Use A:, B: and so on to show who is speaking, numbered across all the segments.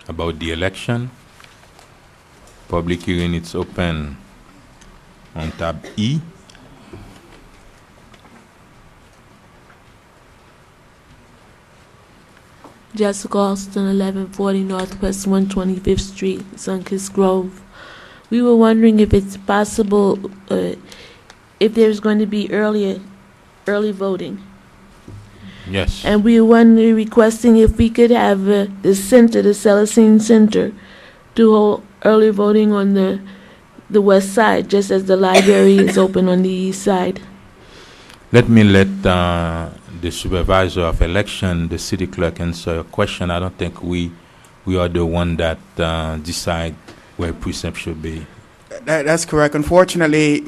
A: about the election. Public hearing is open on tab E.
B: Jessica Alston, 1140 Northwest 125th Street, Sunkist Grove. We were wondering if it's possible, if there's going to be early voting.
A: Yes.
B: And we were requesting if we could have the center, the Celestine Center, to hold early voting on the west side, just as the library is open on the east side.
A: Let me let the supervisor of election, the city clerk, answer your question. I don't think we are the one that decide where precinct should be.
C: That's correct. Unfortunately,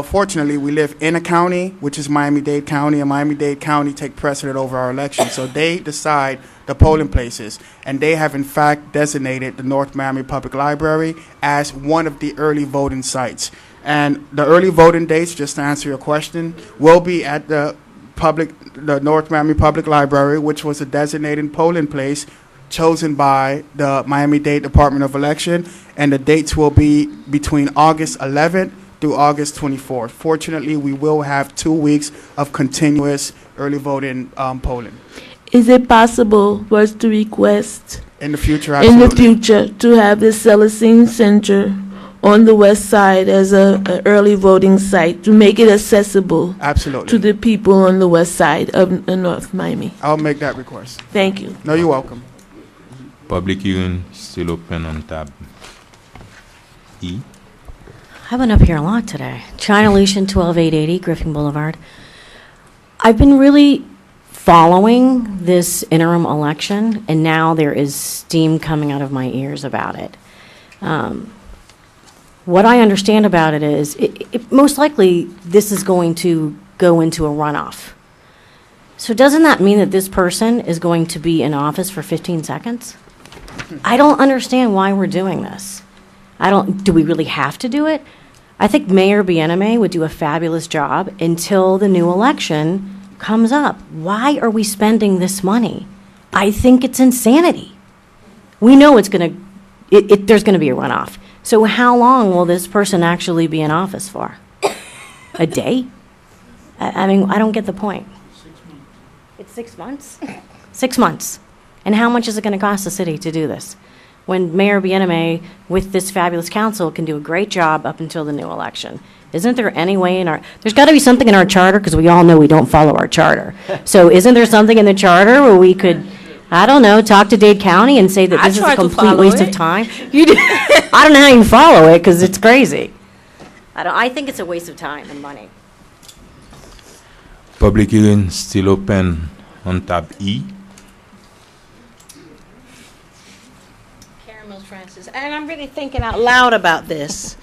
C: fortunately, we live in a county, which is Miami-Dade County, and Miami-Dade County take precedent over our election. So they decide the polling places, and they have in fact designated the North Miami Public Library as one of the early voting sites. And the early voting dates, just to answer your question, will be at the North Miami Public Library, which was a designated polling place chosen by the Miami-Dade Department of Election, and the dates will be between August 11th through August 24th. Fortunately, we will have 2 weeks of continuous early voting polling.
B: Is it possible for us to request
C: In the future, absolutely.
B: to have the Celestine Center on the west side as a early voting site to make it accessible
C: Absolutely.
B: to the people on the west side of North Miami?
C: I'll make that request.
B: Thank you.
C: No, you're welcome.
A: Public hearing still open on tab E.
D: I've been up here a lot today. China Lucian, 12880 Griffin Boulevard. I've been really following this interim election, and now there is steam coming out of my ears about it. What I understand about it is, most likely this is going to go into a runoff. So doesn't that mean that this person is going to be in office for 15 seconds? I don't understand why we're doing this. Do we really have to do it? I think Mayor Bieneme would do a fabulous job until the new election comes up. Why are we spending this money? I think it's insanity. We know there's going to be a runoff. So how long will this person actually be in office for? A day? I mean, I don't get the point. 6 months. It's 6 months? 6 months. And how much is it going to cost the city to do this? When Mayor Bieneme, with this fabulous council, can do a great job up until the new election. Isn't there any way there's got to be something in our charter, because we all know we don't follow our charter. So isn't there something in the charter where we could, I don't know, talk to Dade County and say that this is a complete waste of time? You do. I don't know how you follow it, because it's crazy. I think it's a waste of time and money.
A: Public hearing still open on tab E.
E: Francis, and I'm really thinking out loud about this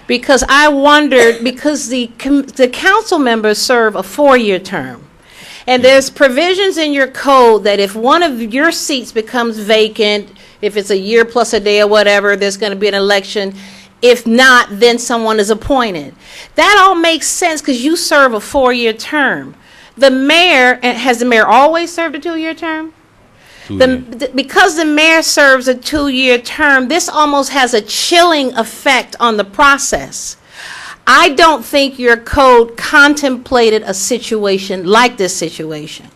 E: because I wondered, because the council members serve a 4-year term, and there's provisions in your code that if one of your seats becomes vacant, if it's a year plus a day or whatever, there's going to be an election. If not, then someone is appointed. That all makes sense because you serve a 4-year term. The mayor, has the mayor always served a 2-year term? Because the mayor serves a 2-year term, this almost has a chilling effect on the process. I don't think your code contemplated a situation like this situation.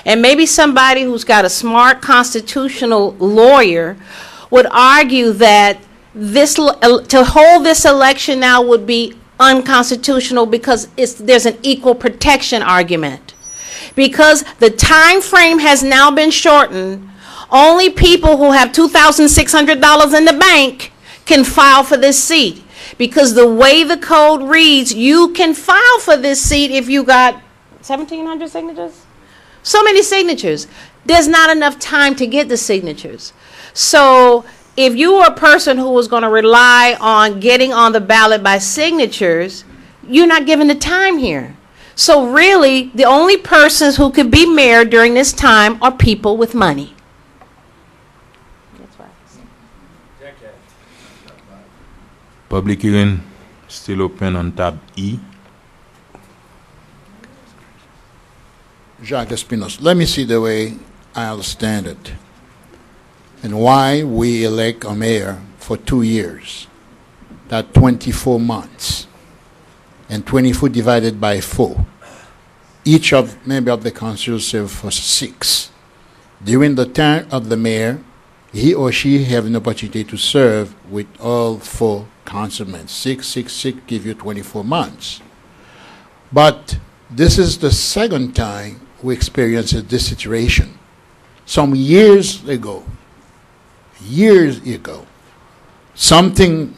E: And maybe somebody who's got a smart constitutional lawyer would argue that to hold this election now would be unconstitutional because there's an equal protection argument. Because the time frame has now been shortened, only people who have $2,600 in the bank can file for this seat. Because the way the code reads, you can file for this seat if you got 1,700 signatures? So many signatures. There's not enough time to get the signatures. So if you were a person who was going to rely on getting on the ballot by signatures, you're not given the time here. So really, the only persons who could be mayor during this time are people with money. That's right.
A: Public hearing still open on tab E.
F: Jacques Espinos, let me see the way I understand it. and why we elect a mayor for 2 years. That's 24 months. And 24 divided by 4. Each of member of the council serve for 6. During the term of the mayor, he or she have an opportunity to serve with all 4 councilmen. 6, 6, 6 give you 24 months. But this is the second time we experienced this situation. Some years ago, something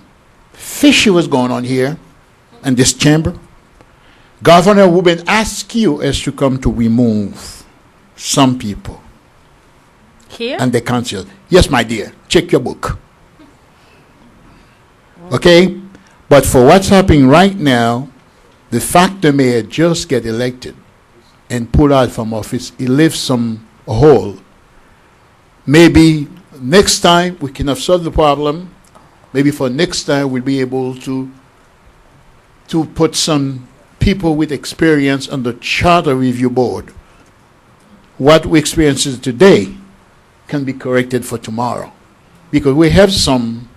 F: fishy was going on here in this chamber. Governor Rubin asked you as to come to remove some people.
E: Here?
F: And the council. Yes, my dear, check your book. Okay? But for what's happening right now, the fact the mayor just get elected and pulled out from office, he leaves some hole. Maybe next time we can have solved the problem. Maybe for next time we'll be able to put some people with experience on the charter review board. What we experience today can be corrected for tomorrow, because we have some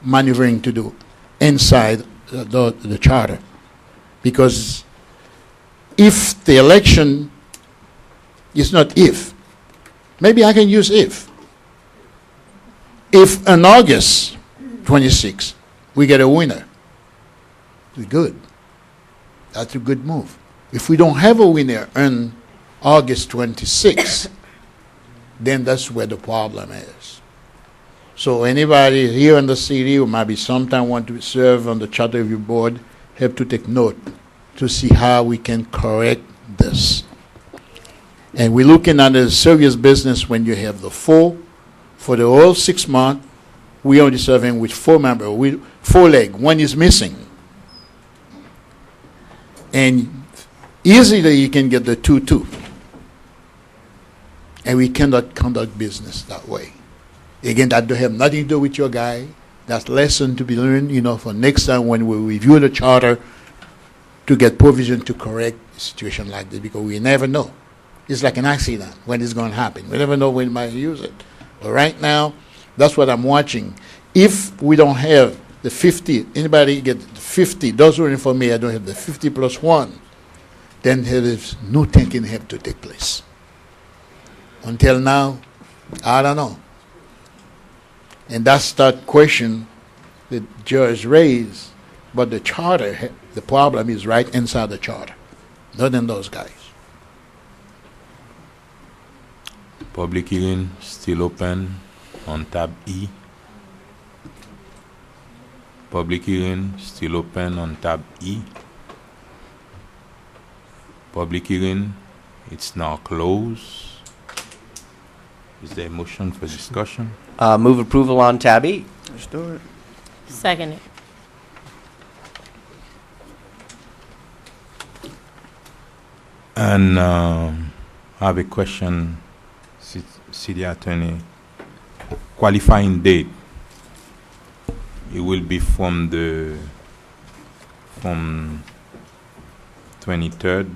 F: maneuvering to do inside the charter. Because if the election is not if, maybe I can use if on August 26 we get a winner, it's good. That's a good move. If we don't have a winner on August 26, then that's where the problem is. So anybody here in the city who maybe sometime want to serve on the charter review board have to take note to see how we can correct this. And we're looking at a serious business when you have the 4 for the whole 6 months. We only serving with 4 members, with 4 legs. One is missing. And easily you can get the 2-2. And we cannot conduct business that way. Again, that don't have nothing to do with your guy. That's lesson to be learned, for next time when we review the charter to get provision to correct a situation like this, because we never know. It's like an accident when it's going to happen. We never know when we might use it. But right now, that's what I'm watching. If we don't have the 50, anybody get 50, those who are in for me, I don't have the 50 plus 1, then there is no thinking have to take place. Until now, I don't know. And that's that question the judge raised. But the charter, the problem is right inside the charter, not in those guys.
A: Public hearing still open on tab E. Public hearing still open on tab E. Public hearing, it's now closed. Is there a motion for discussion?
G: Move approval on tab E.
C: Let's do it.
E: Second it.
A: And I have a question, City Attorney. Qualifying date, it will be from 23rd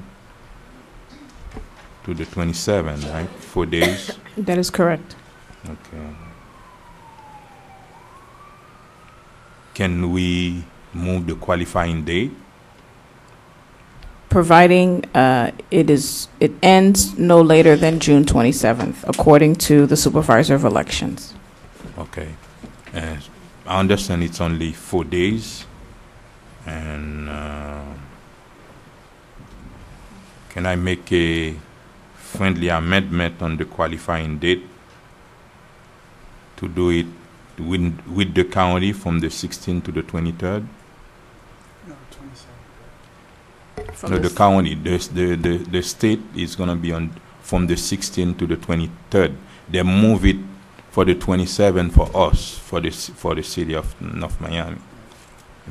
A: to the 27th, right? 4 days.
H: That is correct.
A: Okay. Can we move the qualifying date?
H: Providing it ends no later than June 27th, according to the Supervisor of Elections.
A: Okay. I understand it's only 4 days. And can I make a friendly amendment on the qualifying date to do it with the county from the 16th to the 23rd?
C: No, 27.
A: No, the county, the state is going to be on from the 16th to the 23rd. They move it for the 27th for us, for the city of North Miami,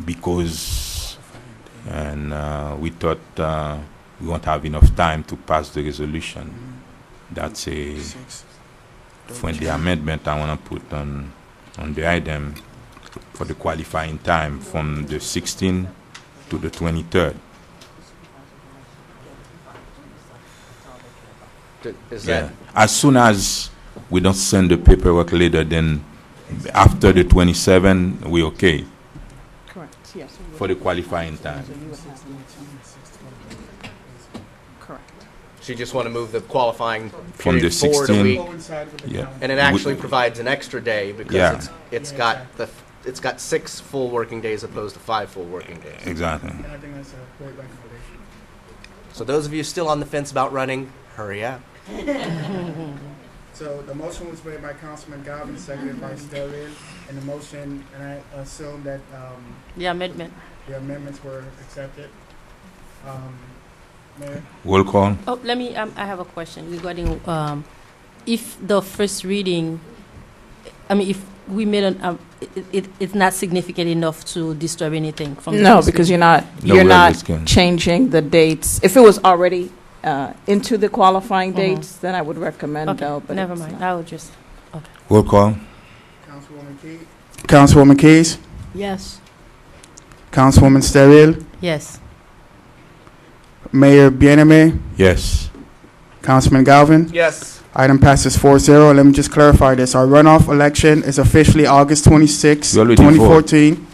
A: because we thought we won't have enough time to pass the resolution. That's a friendly amendment I want to put on the item for the qualifying time from the 16th to the 23rd.
G: Is
A: Yeah.
G: that,
A: As soon as we don't send the paperwork later, then after the 27, we okay
H: Correct, yes.
A: for the qualifying time.
H: Correct.
G: so you just want to move the qualifying
A: From the
G: period forward a
A: 16th.
G: week?
C: Coincide with the
A: Yeah.
C: calendar.
G: And it actually provides an extra day because
A: Yeah.
G: it's got 6 full working days opposed to 5 full working days.
A: Exactly.
C: And I think that's a great recommendation.
G: So those of you still on the fence about running, hurry up.
C: So the motion was made by Councilman Galvin, seconded by Sterling, and the motion, and I assume that
E: The amendment.
C: the amendments were accepted. Mayor?
A: Roll call.
I: Oh, let me, I have a question regarding, if the first reading, I mean, if we made it's not significant enough to disturb anything from the
H: No,
I: first
H: because
I: reading.
A: No,
H: you're
A: we're
H: not
A: just gonna-
H: changing the dates. If it was already into the qualifying dates, then I would recommend
I: Okay,
H: no, but
I: never
H: it's
I: mind,
H: not.
I: I would just,
A: Roll call.
C: Councilwoman Keys? Councilwoman Keys?
E: Yes.
C: Councilwoman Sterling?
I: yes.
C: Mayor Bienaime?
A: Yes.
C: Councilman Galvin?
G: Yes.
C: Item passes 4-0. Let me just clarify this. Our runoff election is officially August 26,
A: We already
C: 2014.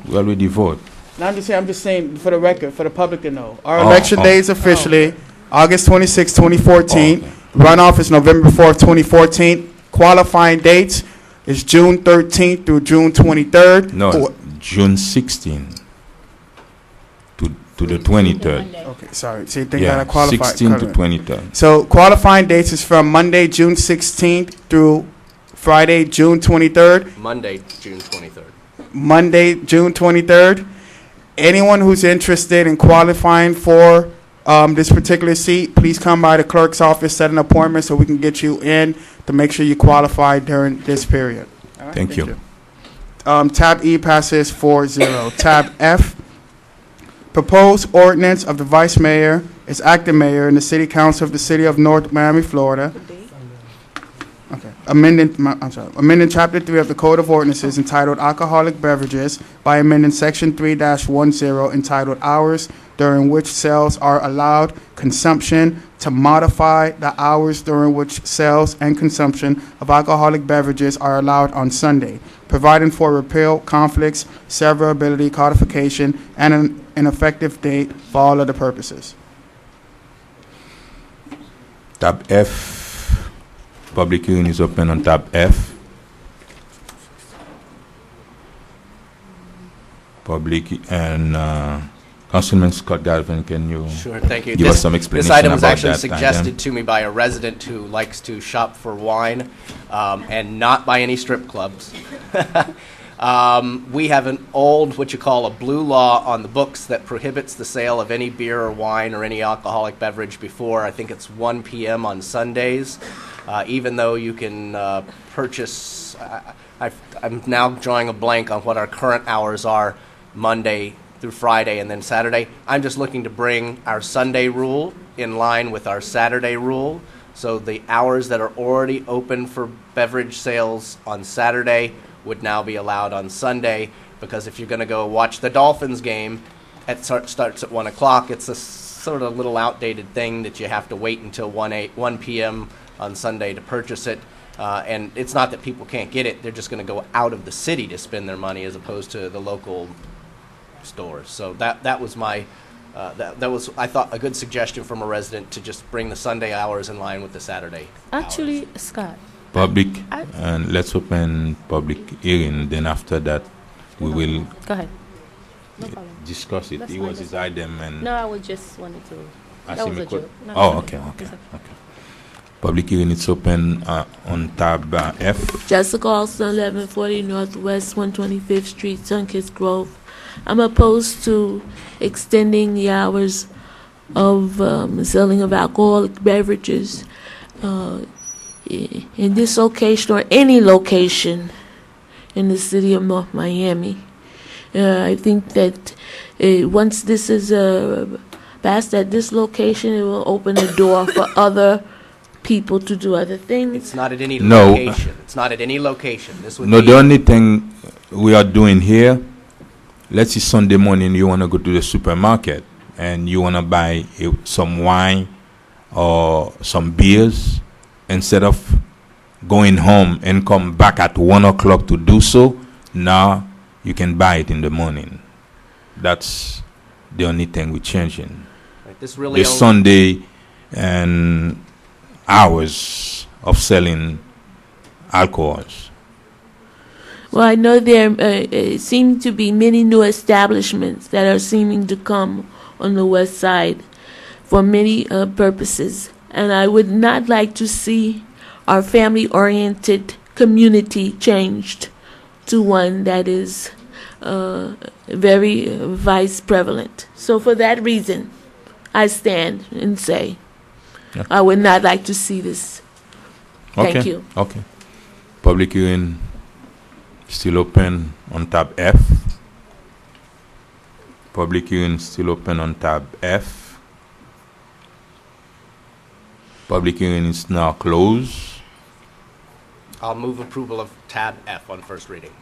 A: We already vote.
C: No, I'm just saying for the record, for the public to know. Our
A: Oh,
C: election
A: oh.
C: day is officially August 26, 2014.
A: Oh, okay.
C: Runoff is November 4th, 2014. Qualifying dates is June 13th through June 23rd.
A: No,
C: Or-
A: June 16 to the 23rd.
C: Okay, sorry. See, think
A: Yeah,
C: that I qualified.
A: 16 to 23rd.
C: So qualifying dates is from Monday, June 16th through Friday, June 23rd.
G: Monday, June 23rd.
C: Monday, June 23rd. Anyone who's interested in qualifying for this particular seat, please come by the clerk's office, set an appointment so we can get you in to make sure you qualify during this period. All right,
A: Thank you.
C: Tab E passes 4-0. Tab F, proposed ordinance of the Vice Mayor as acting mayor in the City Council of the City of North Miami, Florida. Okay. Amending Chapter 3 of the Code of Ordinances entitled Alcoholic Beverages by amending Section 3-10 entitled Hours during which sales are allowed, consumption, to modify the hours during which sales and consumption of alcoholic beverages are allowed on Sunday, providing for repeal, conflicts, severability, codification, and an effective date for all other purposes.
A: Tab F. Public hearing is open on tab F. Public and Councilman Scott Galvin, can you
G: Sure, thank you.
A: give us some explanation
G: This item was
A: about
G: actually
A: that
G: suggested
A: item?
G: to me by a resident who likes to shop for wine, and not by any strip clubs. We have an old, what you call a blue law on the books that prohibits the sale of any beer or wine or any alcoholic beverage before, I think it's 1 p.m. on Sundays, even though you can purchase, I'm now drawing a blank on what our current hours are, Monday through Friday and then Saturday. I'm just looking to bring our Sunday rule in line with our Saturday rule. So the hours that are already open for beverage sales on Saturday would now be allowed on Sunday, because if you're going to go watch the Dolphins game, it starts at 1 o'clock. It's a sort of little outdated thing that you have to wait until 1 p.m. on Sunday to purchase it. And it's not that people can't get it. They're just going to go out of the city to spend their money as opposed to the local stores. So that was my, that was, I thought, a good suggestion from a resident to just bring the Sunday hours in line with the Saturday
I: Actually, Scott,
A: Public,
I: I-
A: and let's open public hearing, then after that, we will
I: go ahead. No problem.
A: discuss it.
I: That's
A: It
I: fine,
A: was
I: that's
A: his item and
I: No, I would just wanted to,
A: ask
I: that
A: him
I: was
A: a
I: a
A: que-
I: joke. No,
A: Oh,
I: no,
A: okay,
I: no,
A: okay,
I: it's
A: okay. Public hearing is open on tab F.
B: Jessica Alston, 1140 Northwest 125th Street, Sunkist Grove. I'm opposed to extending the hours of selling of alcoholic beverages in this location or any location in the city of North Miami. I think that once this is passed at this location, it will open the door for other people to do other things.
G: It's not at any
A: No.
G: location. It's not at any location. This would
A: No,
G: be
A: the only thing we are doing here, let's say Sunday morning you want to go to the supermarket and you want to buy some wine or some beers, instead of going home and come back at 1 o'clock to do so, now you can buy it in the morning. That's the only thing we're changing.
G: Right, this really
A: The
G: only-
A: Sunday and hours of selling alcohols.
B: Well, I know there seem to be many new establishments that are seeming to come on the west side for many purposes. And I would not like to see our family-oriented community changed to one that is very vice prevalent. So for that reason, I stand and say,
A: Yeah.
B: I would not like to see this. Thank
A: Okay.
B: you.
A: Okay. Public hearing still open on tab F. Public hearing still open on tab F. Public hearing is now closed.
G: I'll move approval of tab F on first reading.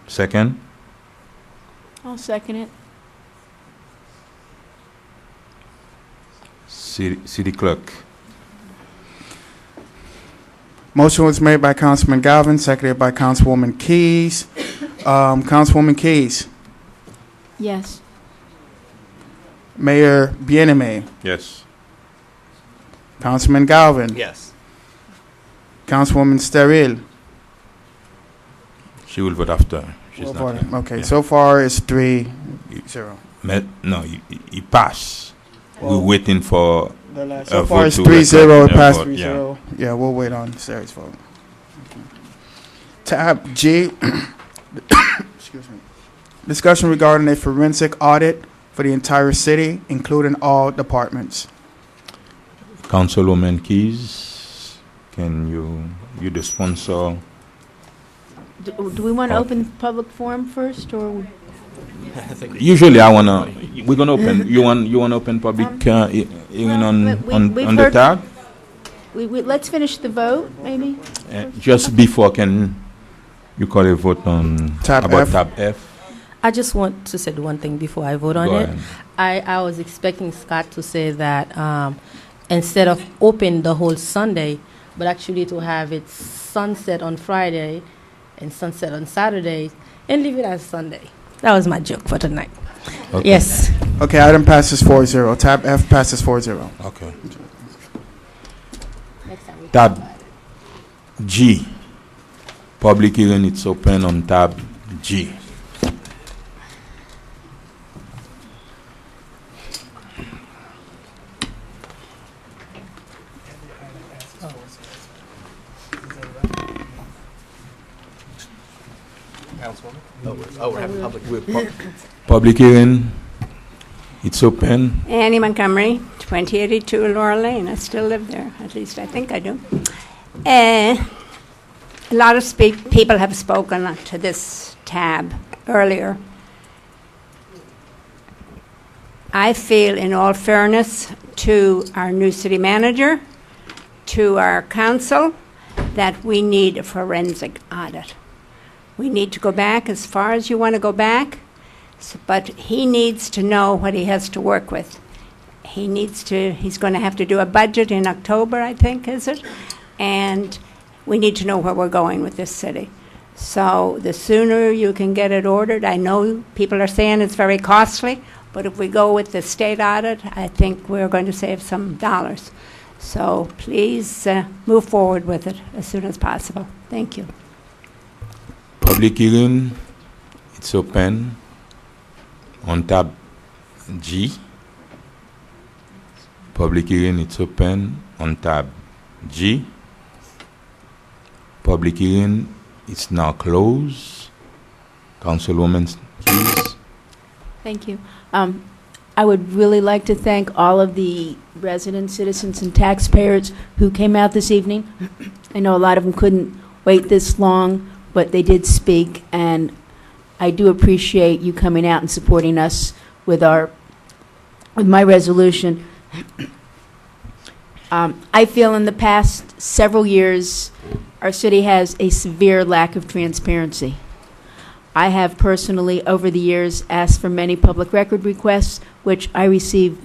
A: Second,
I: I'll second it.
A: City Clerk.
C: Motion was made by Councilman Galvin, seconded by Councilwoman Keys. Councilwoman Keys,
I: Yes.
C: Mayor Bieneme,
A: Yes.
C: Councilman Galvin,
G: Yes.
C: Councilwoman Steril.
A: She will vote after. She's not here.
C: Okay,
A: Yeah.
C: so far it's 3-0.
A: No, he passed. We're waiting for
C: So
A: a
C: far
A: vote
C: it's
A: to
C: 3-0, it
A: record a
C: passed
A: vote,
C: 3-0. Yeah, we'll wait on Sterry's vote. Tab G, excuse me. Discussion regarding a forensic audit for the entire city, including all departments.
A: Councilwoman Keys. Can you the sponsor?
J: Do we want to open public forum first, or?
A: Usually, we're gonna open. You want to open public hearing on
J: we've
A: the
J: heard-
A: tab?
J: Let's finish the vote, maybe?
A: Just before, can you call a vote on
C: Tab
A: about
C: F.
A: tab F?
I: I just want to say one thing before I vote on
A: Go
I: it.
A: ahead.
I: I was expecting Scott to say that instead of open the whole Sunday, but actually to have it sunset on Friday and sunset on Saturday and leave it as Sunday. That was my joke for tonight.
A: Okay.
I: Yes.
C: Okay, item passes 4-0. Tab F passes 4-0.
A: Okay. Tab G. Public hearing, it's open on tab G.
G: Councilwoman? We're having public.
A: Public hearing, it's open.
K: Annie Montgomery, 2082 Laurel Lane. I still live there, at least I think I do. A lot of people have spoken to this tab earlier. I feel, in all fairness to our new city manager, to our council, that we need a forensic audit. We need to go back as far as you want to go back, but he needs to know what he has to work with. He's going to have to do a budget in October, I think, is it? And we need to know where we're going with this city. So the sooner you can get it ordered, I know people are saying it's very costly, but if we go with the state audit, I think we're going to save some dollars. So please move forward with it as soon as possible. Thank you.
A: Public hearing, it's open on tab G. Public hearing, it's open on tab G. Public hearing, it's now closed. Councilwoman Keys.
J: Thank you. I would really like to thank all of the residents, citizens, and taxpayers who came out this evening. I know a lot of them couldn't wait this long, but they did speak, and I do appreciate you coming out and supporting us with my resolution. I feel in the past several years, our city has a severe lack of transparency. I have personally, over the years, asked for many public record requests, which I received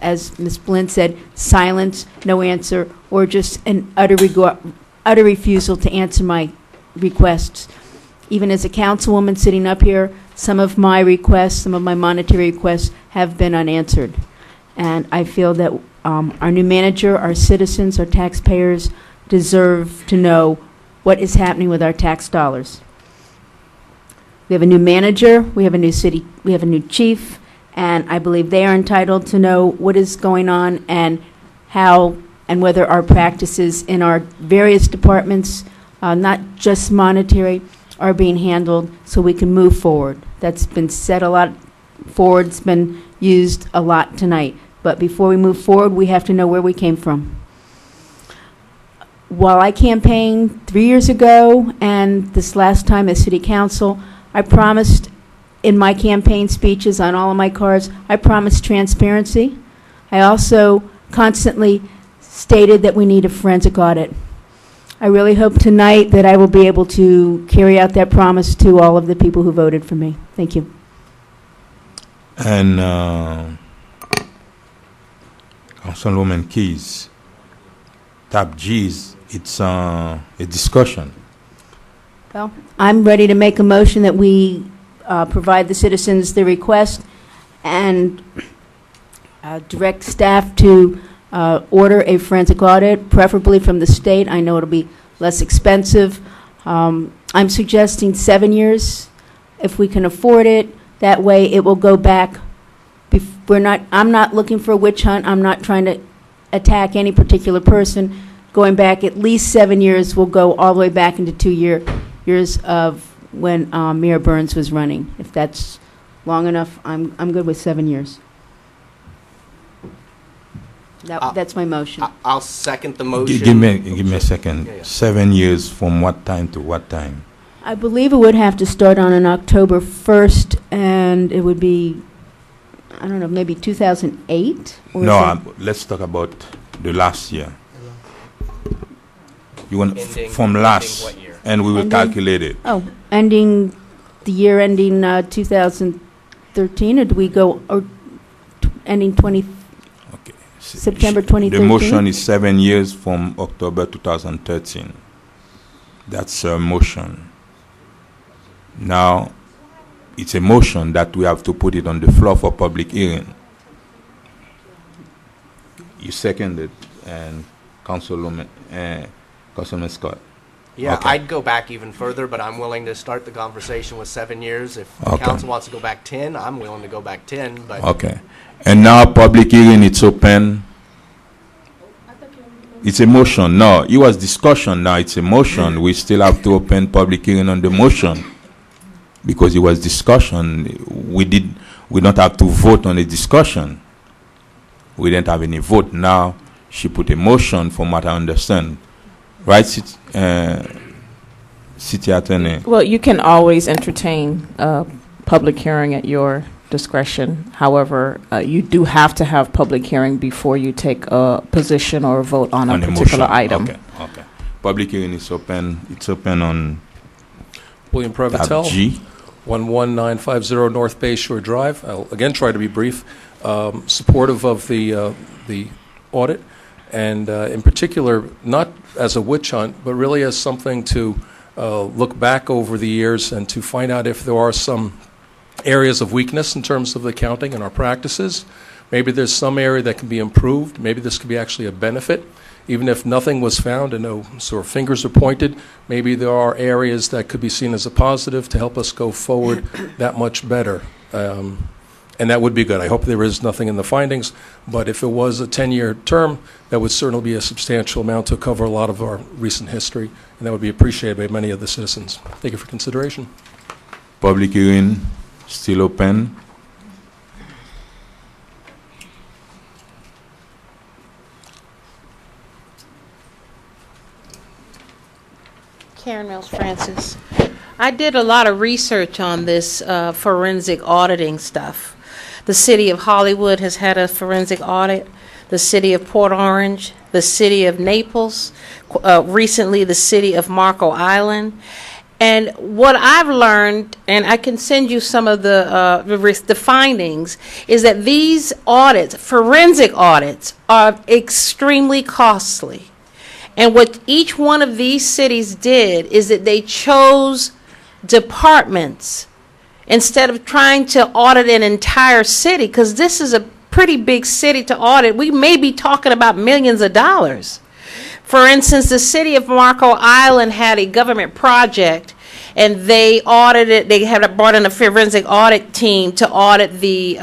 J: as Ms. Blint said, silence, no answer, or just an utter refusal to answer my requests. Even as a councilwoman sitting up here, some of my requests, some of my monetary requests have been unanswered. And I feel that our new manager, our citizens, our taxpayers deserve to know what is happening with our tax dollars. We have a new manager, we have a new city, we have a new chief, and I believe they are entitled to know what is going on and how and whether our practices in our various departments, not just monetary, are being handled so we can move forward. That's been said a lot forward, it's been used a lot tonight. But before we move forward, we have to know where we came from. While I campaigned 3 years ago and this last time as city council, I promised in my campaign speeches on all of my cards, I promised transparency. I also constantly stated that we need a forensic audit. I really hope tonight that I will be able to carry out that promise to all of the people who voted for me. Thank you.
A: And Councilwoman Keys, tab G's, it's a discussion.
J: Well, I'm ready to make a motion that we provide the citizens the request and direct staff to order a forensic audit, preferably from the state. I know it'll be less expensive. I'm suggesting 7 years if we can afford it. That way it will go back. I'm not looking for a witch hunt. I'm not trying to attack any particular person. Going back at least 7 years, we'll go all the way back into 2 years of when Mayor Burns was running. If that's long enough, I'm good with 7 years. That's my motion.
G: I'll second the motion.
A: Give me a second.
G: Yeah.
A: 7 years from what time to what time?
J: I believe it would have to start on an October 1st, and it would be, I don't know, maybe 2008? Or
A: No, let's talk about the last year. You want from last,
G: what year?
A: and we will
J: Ending?
A: calculate it.
J: Oh, ending, the year ending 2013, or do we go, or ending
A: Okay.
J: September
A: The
J: 2013?
A: motion is 7 years from October 2013. That's a motion. Now, it's a motion that we have to put it on the floor for public hearing. You seconded, and Councilman Scott.
G: Yeah,
A: Okay.
G: I'd go back even further, but I'm willing to start the conversation with 7 years. If the
A: Okay.
G: council wants to go back 10, I'm willing to go back 10, but
A: Okay. And now public hearing, it's open. It's a motion. No, it was discussion. Now it's a motion. We still have to open public hearing on the motion because it was discussion. We don't have to vote on the discussion. We didn't have any vote. Now she put a motion from what I understand. Right, City Attorney?
H: Well, you can always entertain a public hearing at your discretion. However, you do have to have public hearing before you take a position or a vote on a particular
A: motion.
H: item.
A: Okay. Public hearing is open. It's open on
L: William
A: tab
L: Prevotel,
A: G.
L: 11950 North Bay Shore Drive. I'll again try to be brief. Supportive of the audit, and in particular, not as a witch hunt, but really as something to look back over the years and to find out if there are some areas of weakness in terms of the accounting and our practices. Maybe there's some area that can be improved. Maybe this could be actually a benefit. Even if nothing was found and no sort of fingers are pointed, maybe there are areas that could be seen as a positive to help us go forward that much better. And that would be good. I hope there is nothing in the findings, but if it was a 10-year term, that would certainly be a substantial amount to cover a lot of our recent history, and that would be appreciated by many of the citizens. Thank you for consideration.
A: Public hearing still open.
E: Karen Mills Francis. I did a lot of research on this forensic auditing stuff. The city of Hollywood has had a forensic audit, the city of Port Orange, the city of Naples, recently the city of Marco Island. And what I've learned, and I can send you some of the findings, is that these audits, forensic audits, are extremely costly. And what each one of these cities did is that they chose departments instead of trying to audit an entire city, because this is a pretty big city to audit. We may be talking about millions of dollars. For instance, the city of Marco Island had a government project, and they audited, they had brought in a forensic audit team to audit the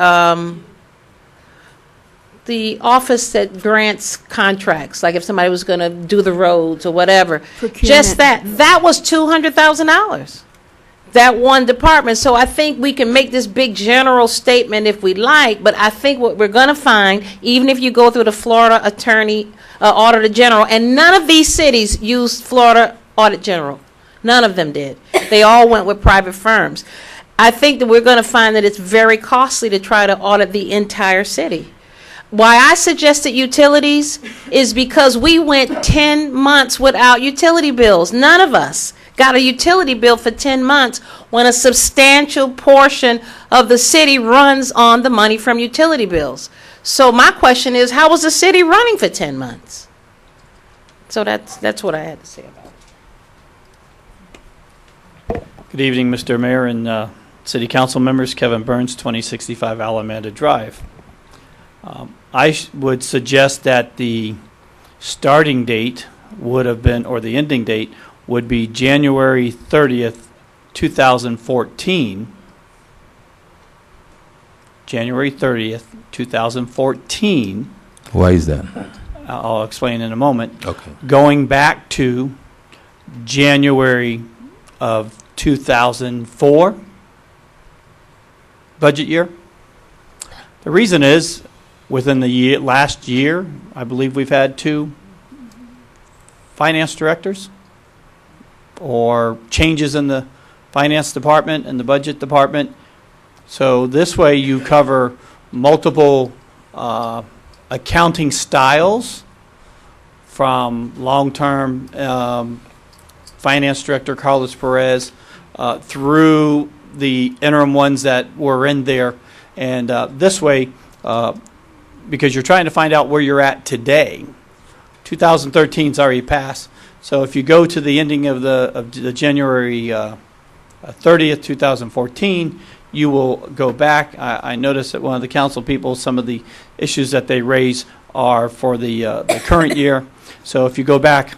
E: office that grants contracts, like if somebody was going to do the roads or whatever. Just that was $200,000. That one department. So I think we can make this big general statement if we like, but I think what we're going to find, even if you go through the Florida Auditor General, and none of these cities used Florida Audit General. None of them did. They all went with private firms. I think that we're going to find that it's very costly to try to audit the entire city. Why I suggested utilities is because we went 10 months without utility bills. None of us got a utility bill for 10 months when a substantial portion of the city runs on the money from utility bills. So my question is, how was the city running for 10 months? So that's what I had to say about it.
M: Good evening, Mr. Mayor and City Council members. Kevin Burns, 2065 Alameda Drive. I would suggest that the starting date would have been, or the ending date, would be January 30th, 2014. January 30th, 2014.
A: Why is that?
M: I'll explain in a moment.
A: Okay.
M: Going back to January of 2004 budget year. The reason is, within the last year, I believe we've had 2 finance directors or changes in the finance department and the budget department. So this way you cover multiple accounting styles, from long-term finance director Carlos Perez through the interim ones that were in there. And this way, because you're trying to find out where you're at today. 2013's already passed. So if you go to the ending of the January 30th, 2014, you will go back. I noticed that one of the council people, some of the issues that they raise are for the current year. So if you go back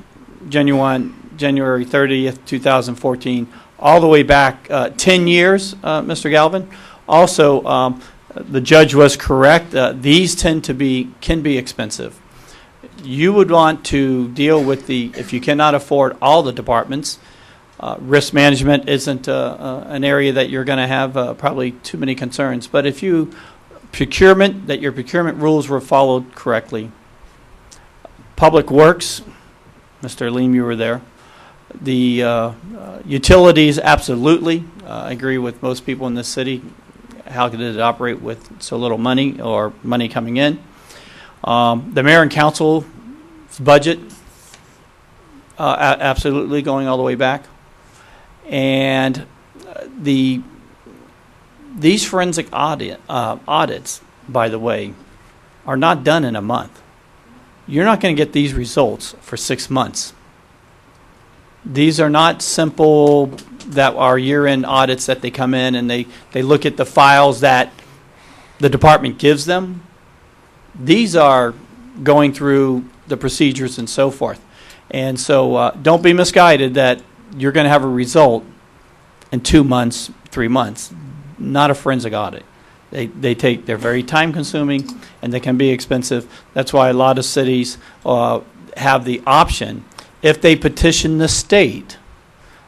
M: January 30th, 2014, all the way back 10 years, Mr. Galvin. Also, the judge was correct. These can be expensive. You would want to deal with if you cannot afford all the departments, risk management isn't an area that you're going to have probably too many concerns. But if your procurement rules were followed correctly. Public Works, Mr. Leem, you were there. The utilities, absolutely. I agree with most people in this city. How could it operate with so little money or money coming in? The mayor and council's budget, absolutely going all the way back. And these forensic audits, by the way, are not done in a month. You're not going to get these results for 6 months. These are not simple that are year-end audits that they come in and they look at the files that the department gives them. These are going through the procedures and so forth. And so don't be misguided that you're going to have a result in 2 months, 3 months. Not a forensic audit. They're very time consuming and they can be expensive. That's why a lot of cities have the option, if they petition the state.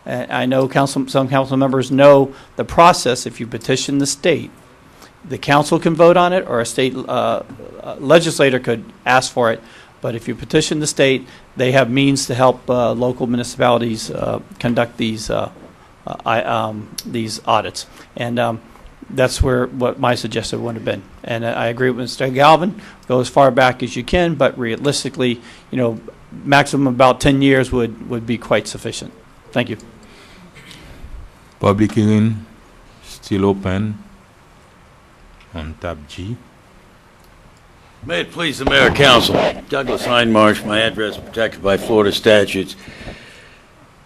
M: I know some council members know the process. If you petition the state, the council can vote on it, or a state legislator could ask for it. But if you petition the state, they have means to help local municipalities conduct these audits. And that's what my suggestion would have been. And I agree with Mr. Galvin. Go as far back as you can, but realistically, maximum about 10 years would be quite sufficient. Thank you.
A: Public hearing still open on tab G.
N: May it please the Mayor and Council. Douglas Hindmarsh, my address protected by Florida statutes.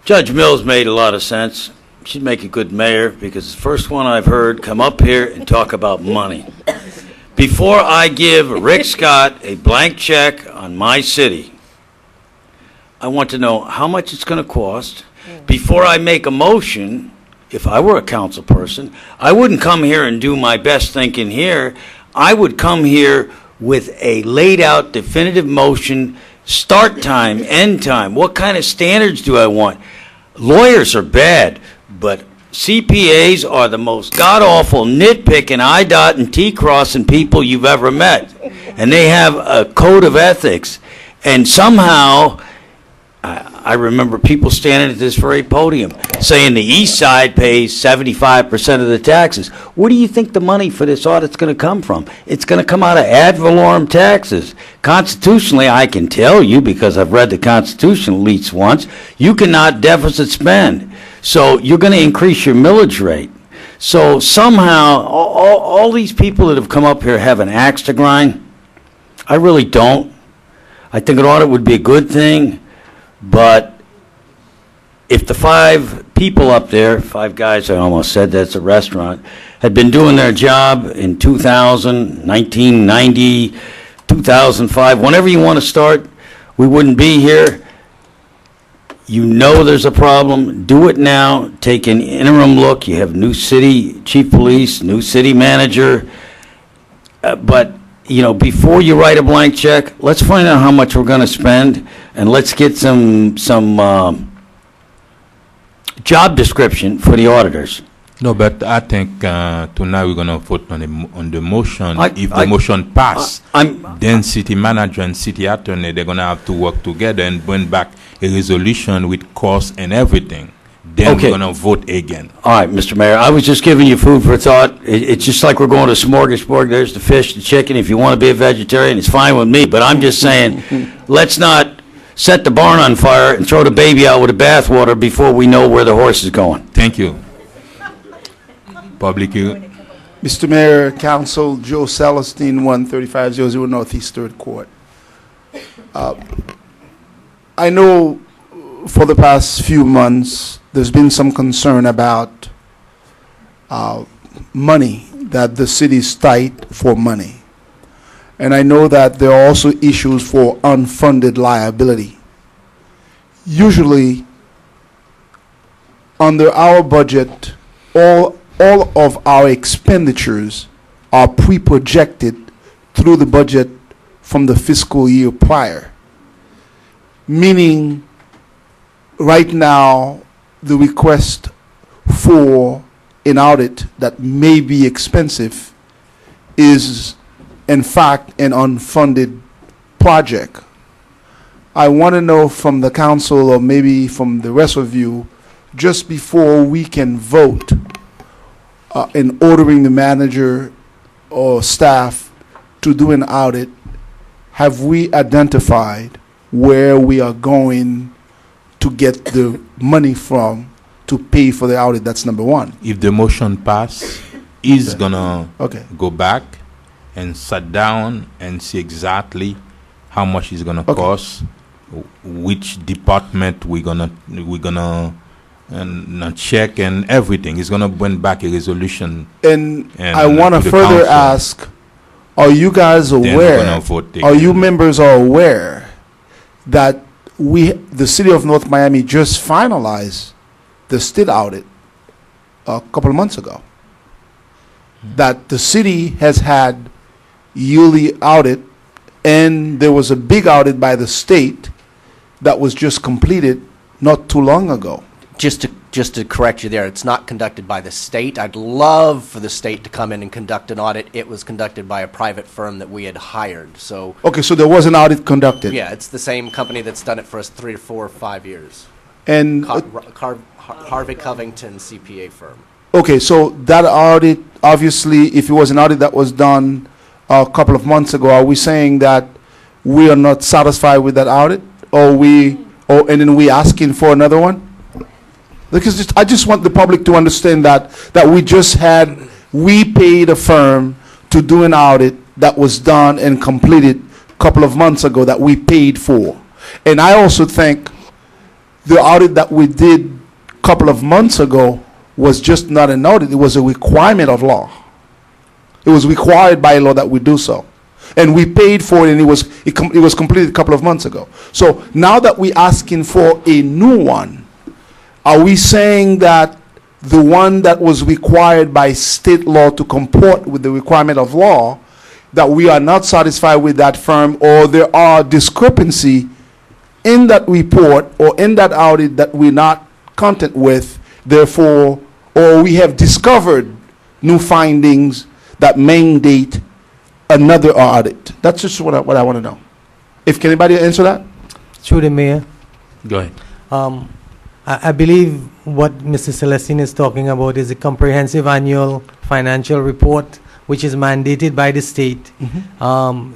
N: Judge Mills made a lot of sense. She'd make a good mayor because it's the first one I've heard come up here and talk about money. Before I give Rick Scott a blank check on my city, I want to know how much it's going to cost. Before I make a motion, if I were a council person, I wouldn't come here and do my best thinking here. I would come here with a laid out definitive motion, start time, end time. What kind of standards do I want? Lawyers are bad, but CPAs are the most god-awful nitpicking, I-dot and T-crossing people you've ever met. And they have a code of ethics. And somehow, I remember people standing at this very podium saying the east side pays 75% of the taxes. Where do you think the money for this audit's going to come from? It's going to come out of ad valorem taxes. Constitutionally, I can tell you, because I've read the Constitution at least once, you cannot deficit spend. So you're going to increase your millage rate. So somehow, all these people that have come up here have an axe to grind. I really don't. I think an audit would be a good thing. But if the 5 people up there, 5 guys, I almost said that's a restaurant, had been doing their job in 2000, 1990, 2005, whenever you want to start, we wouldn't be here. You know there's a problem. Do it now. Take an interim look. You have new city chief police, new city manager. But you know, before you write a blank check, let's find out how much we're going to spend, and let's get some job description for the auditors.
A: No, but I think tonight we're going to vote on the motion. If the motion pass, then city manager and city attorney, they're going to have to work together and bring back a resolution with cost and everything. Then we're going to vote again.
N: All right, Mr. Mayor, I was just giving you food for thought. It's just like we're going to a smorgasbord. There's the fish, the chicken. If you want to be a vegetarian, it's fine with me. But I'm just saying, let's not set the barn on fire and throw the baby out with the bathwater before we know where the horse is going.
A: Thank you. Public hearing.
O: Mr. Mayor, Council, Joe Celestine, 13500 Northeast 3rd Court. I know for the past few months, there's been some concern about money, that the city's tight for money. And I know that there are also issues for unfunded liability. Usually, under our budget, all of our expenditures are pre-projected through the budget from the fiscal year prior. Meaning, right now, the request for an audit that may be expensive is, in fact, an unfunded project. I want to know from the council, or maybe from the rest of you, just before we can vote in ordering the manager or staff to do an audit, have we identified where we are going to get the money from to pay for the audit? That's number one.
A: If the motion pass, he's gonna go back and sit down and see exactly how much it's gonna cost, which department we're gonna check and everything. It's gonna bring back a resolution.
O: And I want to further ask: are you guys aware? Are you members aware that the city of North Miami just finalized the state audit a couple of months ago? That the city has had yearly audit, and there was a big audit by the state that was just completed not too long ago.
G: Just to correct you there, it's not conducted by the state. I'd love for the state to come in and conduct an audit. It was conducted by a private firm that we had hired. So
O: okay, so there was an audit conducted.
G: yeah, it's the same company that's done it for us 3 or 4 or 5 years.
O: And
G: Harvey Covington CPA firm.
O: okay, so that audit, obviously, if it was an audit that was done a couple of months ago, are we saying that we are not satisfied with that audit, or and then we asking for another one? Because I just want the public to understand that we paid a firm to do an audit that was done and completed a couple of months ago that we paid for. And I also think the audit that we did a couple of months ago was just not an audit, it was a requirement of law. It was required by law that we do so. And we paid for it, and it was completed a couple of months ago. So now that we're asking for a new one, are we saying that the one that was required by state law to comport with the requirement of law, that we are not satisfied with that firm, or there are discrepancy in that report or in that audit that we're not content with, therefore, or we have discovered new findings that mandate another audit? That's just what I want to know. Can anybody answer that?
P: Through the mayor.
A: Go ahead.
P: I believe what Mr. Celestine is talking about is a comprehensive annual financial report, which is mandated by the state.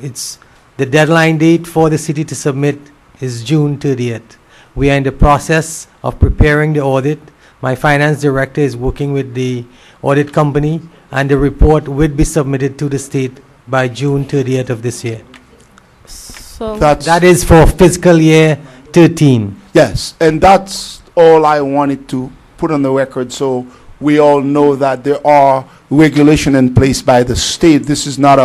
P: It's the deadline date for the city to submit is June 30th. We are in the process of preparing the audit. My finance director is working with the audit company, and the report will be submitted to the state by June 30th of this year.
I: So
P: That is for fiscal year 13.
O: Yes, and that's all I wanted to put on the record, so we all know that there are regulations in place by the state. This is not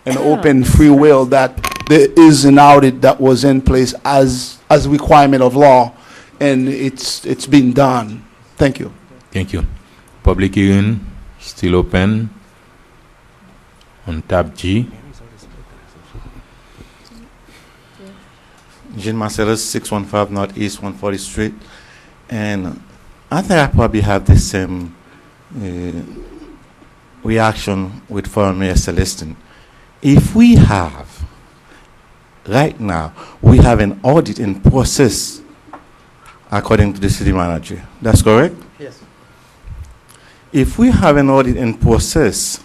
O: an open free will, that there is an audit that was in place as a requirement of law, and it's been done. Thank you.
A: Thank you. Public hearing still open on tab G.
Q: Jean Marcellus, 615 Northeast 140th Street. And I think I probably have the same reaction with former Mayor Celestine. If we have, right now, we have an audit in process according to the city manager. That's correct?
P: Yes.
Q: If we have an audit in process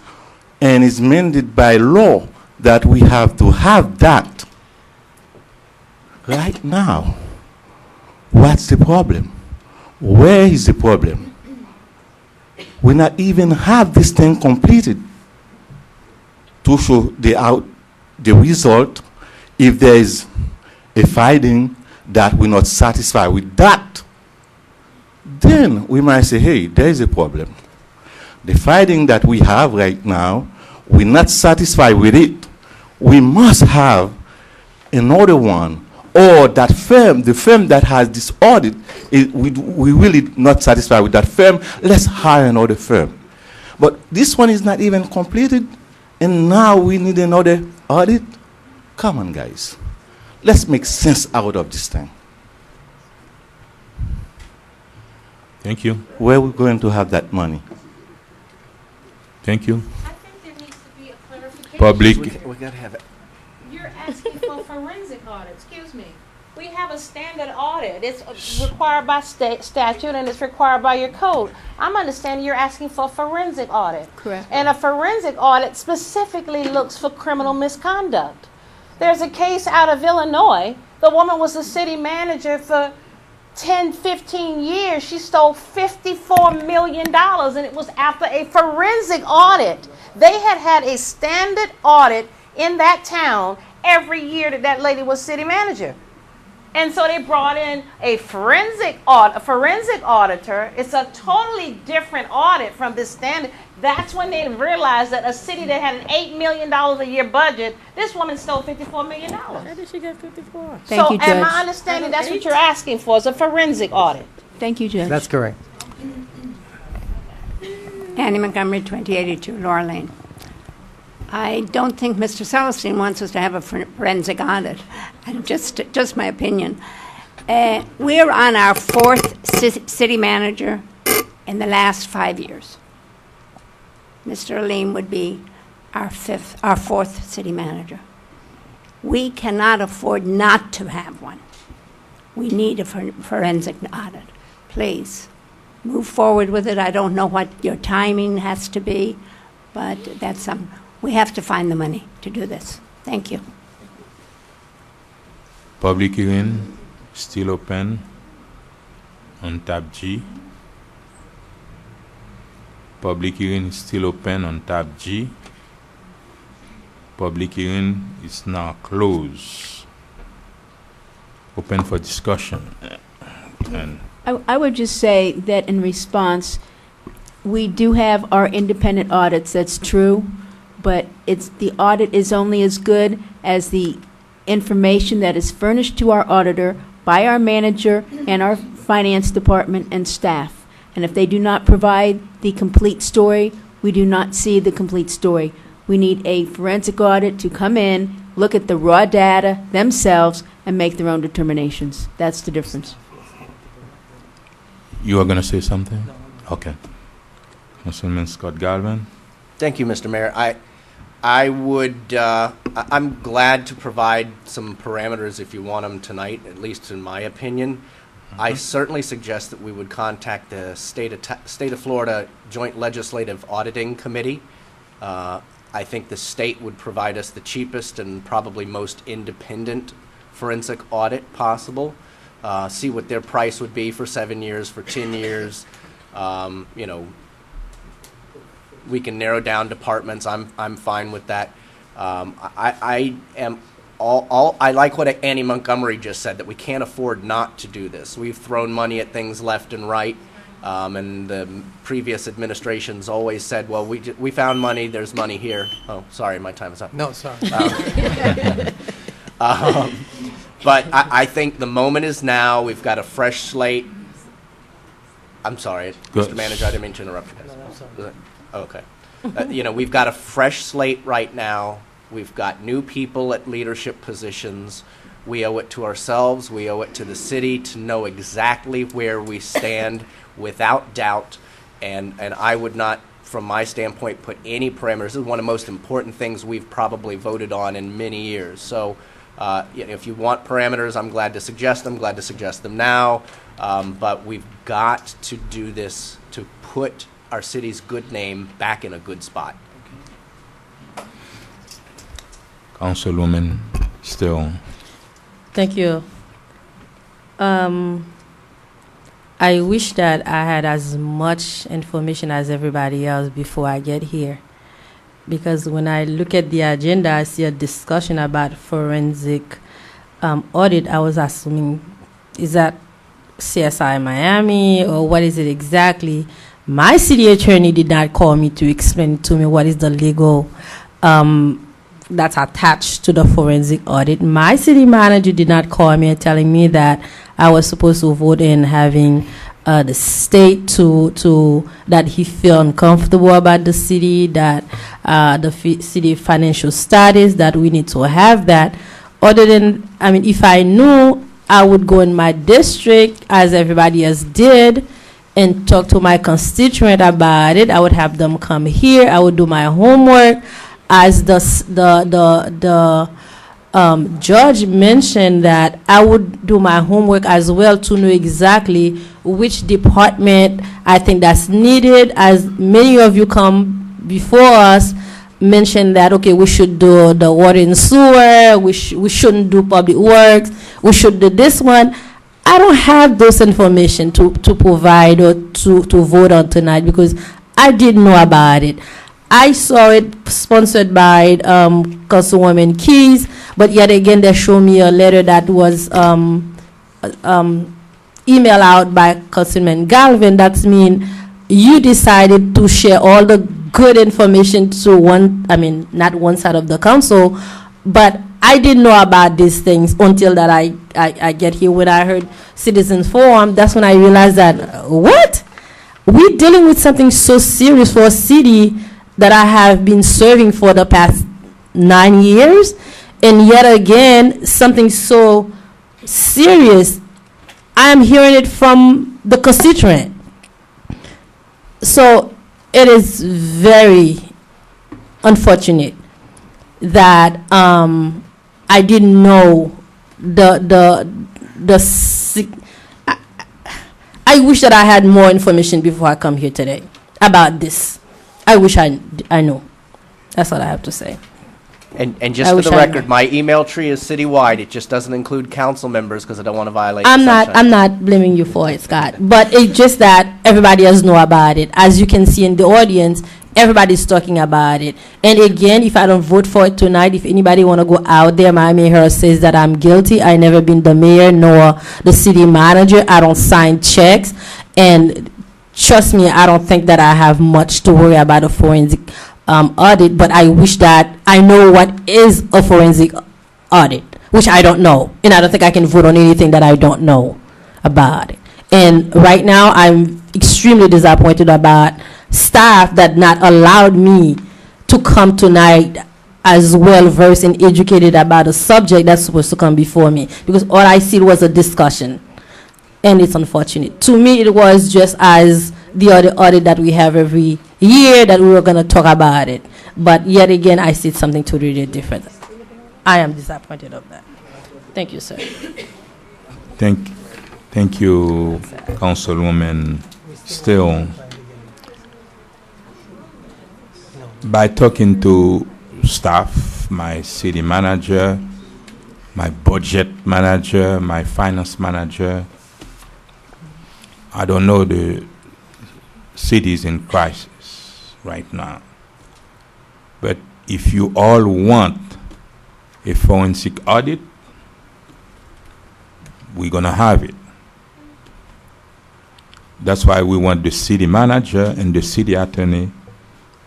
Q: and it's mandated by law that we have to have that, right now, what's the problem? Where is the problem? We not even have this thing completed to show the result. If there is a finding that we're not satisfied with that, then we might say, hey, there is a problem. The finding that we have right now, we're not satisfied with it. We must have another one, or that firm, the firm that has this audit, we really not satisfied with that firm, let's hire another firm. But this one is not even completed, and now we need another audit. Come on, guys. Let's make sense out of this thing.
A: Thank you.
Q: Where are we going to have that money?
A: Thank you.
E: I think there needs to be a clarification.
A: Public.
Q: We got to have it.
E: You're asking for forensic audit, excuse me. We have a standard audit. It's required by statute, and it's required by your code. I'm understanding you're asking for a forensic audit.
J: Correct.
E: And a forensic audit specifically looks for criminal misconduct. There's a case out of Illinois. The woman was the city manager for 10, 15 years. She stole $54 million, and it was after a forensic audit. They had a standard audit in that town every year that lady was city manager. And so they brought in a forensic auditor. It's a totally different audit from this standard. That's when they realized that a city that had an $8 million a year budget, this woman stole $54 million.
I: How did she get 54?
J: Thank you, Judge.
E: Am I understanding that's what you're asking for, is a forensic audit?
J: Thank you, Judge.
P: That's correct.
K: Annie Montgomery, 2082 Laurel Lane. I don't think Mr. Celestine wants us to have a forensic audit. Just my opinion. We're on our fourth city manager in the last 5 years. Mr. Aleem would be our fourth city manager. We cannot afford not to have one. We need a forensic audit. Please, move forward with it. I don't know what your timing has to be, but that's we have to find the money to do this. Thank you.
A: Public hearing still open on tab G. Public hearing is still open on tab G. Public hearing is now closed. Open for discussion. And
J: I would just say that in response, we do have our independent audits, that's true, but the audit is only as good as the information that is furnished to our auditor by our manager and our finance department and staff. And if they do not provide the complete story, we do not see the complete story. We need a forensic audit to come in, look at the raw data themselves, and make their own determinations. That's the difference.
A: you are going to say something? Okay. Councilman Scott Galvin.
G: Thank you, Mr. Mayor. I'm glad to provide some parameters if you want them tonight, at least in my opinion. I certainly suggest that we would contact the State of Florida Joint Legislative Auditing Committee. I think the state would provide us the cheapest and probably most independent forensic audit possible. See what their price would be for 7 years, for 10 years. You know, we can narrow down departments. I'm fine with that. I like what Annie Montgomery just said, that we can't afford not to do this. We've thrown money at things left and right, and the previous administrations always said, well, we found money, there's money here. Oh, sorry, my time is up.
P: No, sorry.
G: But I think the moment is now. We've got a fresh slate. I'm sorry, Mr. Manager, I didn't mean to interrupt you guys. No. Okay. You know, we've got a fresh slate right now. We've got new people at leadership positions. We owe it to ourselves. We owe it to the city to know exactly where we stand without doubt. And I would not, from my standpoint, put any parameters. This is one of the most important things we've probably voted on in many years. So if you want parameters, I'm glad to suggest them, now. But we've got to do this to put our city's good name back in a good spot.
A: Councilwoman Still.
I: Thank you. I wish that I had as much information as everybody else before I get here. Because when I look at the agenda, I see a discussion about forensic audit. I was assuming, is that CSI Miami or what is it exactly? My city attorney did not call me to explain to me what is the legal that's attached to the forensic audit. My city manager did not call me and telling me that I was supposed to vote in having the state to that he feel uncomfortable about the city, that the city financial status, that we need to have that. Other than, I mean, if I knew, I would go in my district as everybody else did and talk to my constituent about it. I would have them come here. I would do my homework. As the judge mentioned, that I would do my homework as well to know exactly which department I think that's needed. As many of you come before us mentioned that, okay, we should do the water and sewer, we shouldn't do public works, we should do this one. I don't have those information to provide or to vote on tonight because I didn't know about it. I saw it sponsored by Councilwoman Keys, but yet again they show me a letter that was emailed out by Councilman Galvin. That means you decided to share all the good information to not one side of the council, but I didn't know about these things until that I get here. When I heard Citizens Forum, that's when I realized that, what? We're dealing with something so serious for a city that I have been serving for the past 9 years, and yet again, something so serious, I am hearing it from the constituent. So it is very unfortunate that I didn't know I wish that I had more information before I come here today about this. I wish I know. That's all I have to say.
G: And just for the record, my email tree is citywide. It just doesn't include council members because I don't want to violate the sunshine.
I: I'm not blaming you for it, Scott. But it's just that everybody else know about it. As you can see in the audience, everybody's talking about it. And again, if I don't vote for it tonight, if anybody want to go out there, Miami Herald says that I'm guilty. I never been the mayor nor the city manager. I don't sign checks. And trust me, I don't think that I have much to worry about a forensic audit, but I wish that I know what is a forensic audit, which I don't know. And I don't think I can vote on anything that I don't know about it. And right now, I'm extremely disappointed about staff that not allowed me to come tonight as well versed and educated about a subject that's supposed to come before me, because all I see was a discussion, and it's unfortunate. To me, it was just as the other audit that we have every year that we were going to talk about it, but yet again, I see something totally different. I am disappointed of that. Thank you, sir.
A: Thank you, Councilwoman Still. By talking to staff, my city manager, my budget manager, my finance manager, I don't know, the city is in crisis right now. But if you all want a forensic audit, we're going to have it. That's why we want the city manager and the city attorney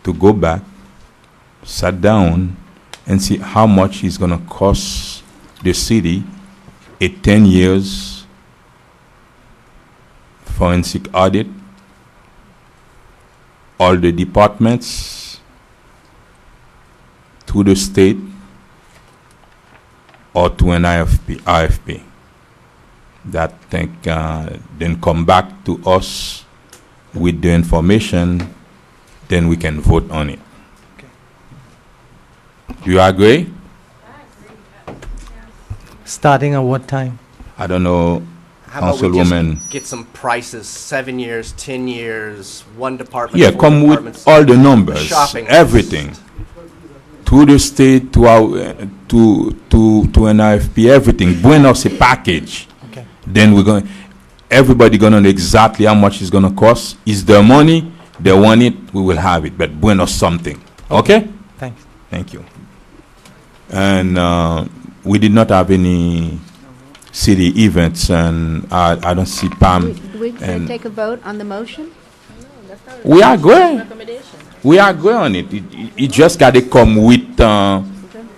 A: to go back, sit down, and see how much it's going to cost the city a 10 years forensic audit, all the departments, to the state, or to an RFP. That think then come back to us with the information, then we can vote on it. Okay. Do you agree?
P: Starting at what time?
A: I don't know,
G: How about we
A: Councilwoman.
G: just get some prices, 7 years, 10 years, one department,
A: Yeah,
G: 4
A: come with
G: departments,
A: all the
G: a
A: numbers,
G: shopping
A: everything.
G: list.
A: To the state, to our, to an RFP, everything. Bring us a package.
P: Okay.
A: Then we're going. Everybody gonna know exactly how much it's gonna cost. Is there money? They want it. We will have it. But bring us something. Okay.
P: Thanks.
A: Thank you. And we did not have any city events, and I don't see Pam.
J: Do we take a vote on the motion?
A: We agree. We agree on it. It just got to come with,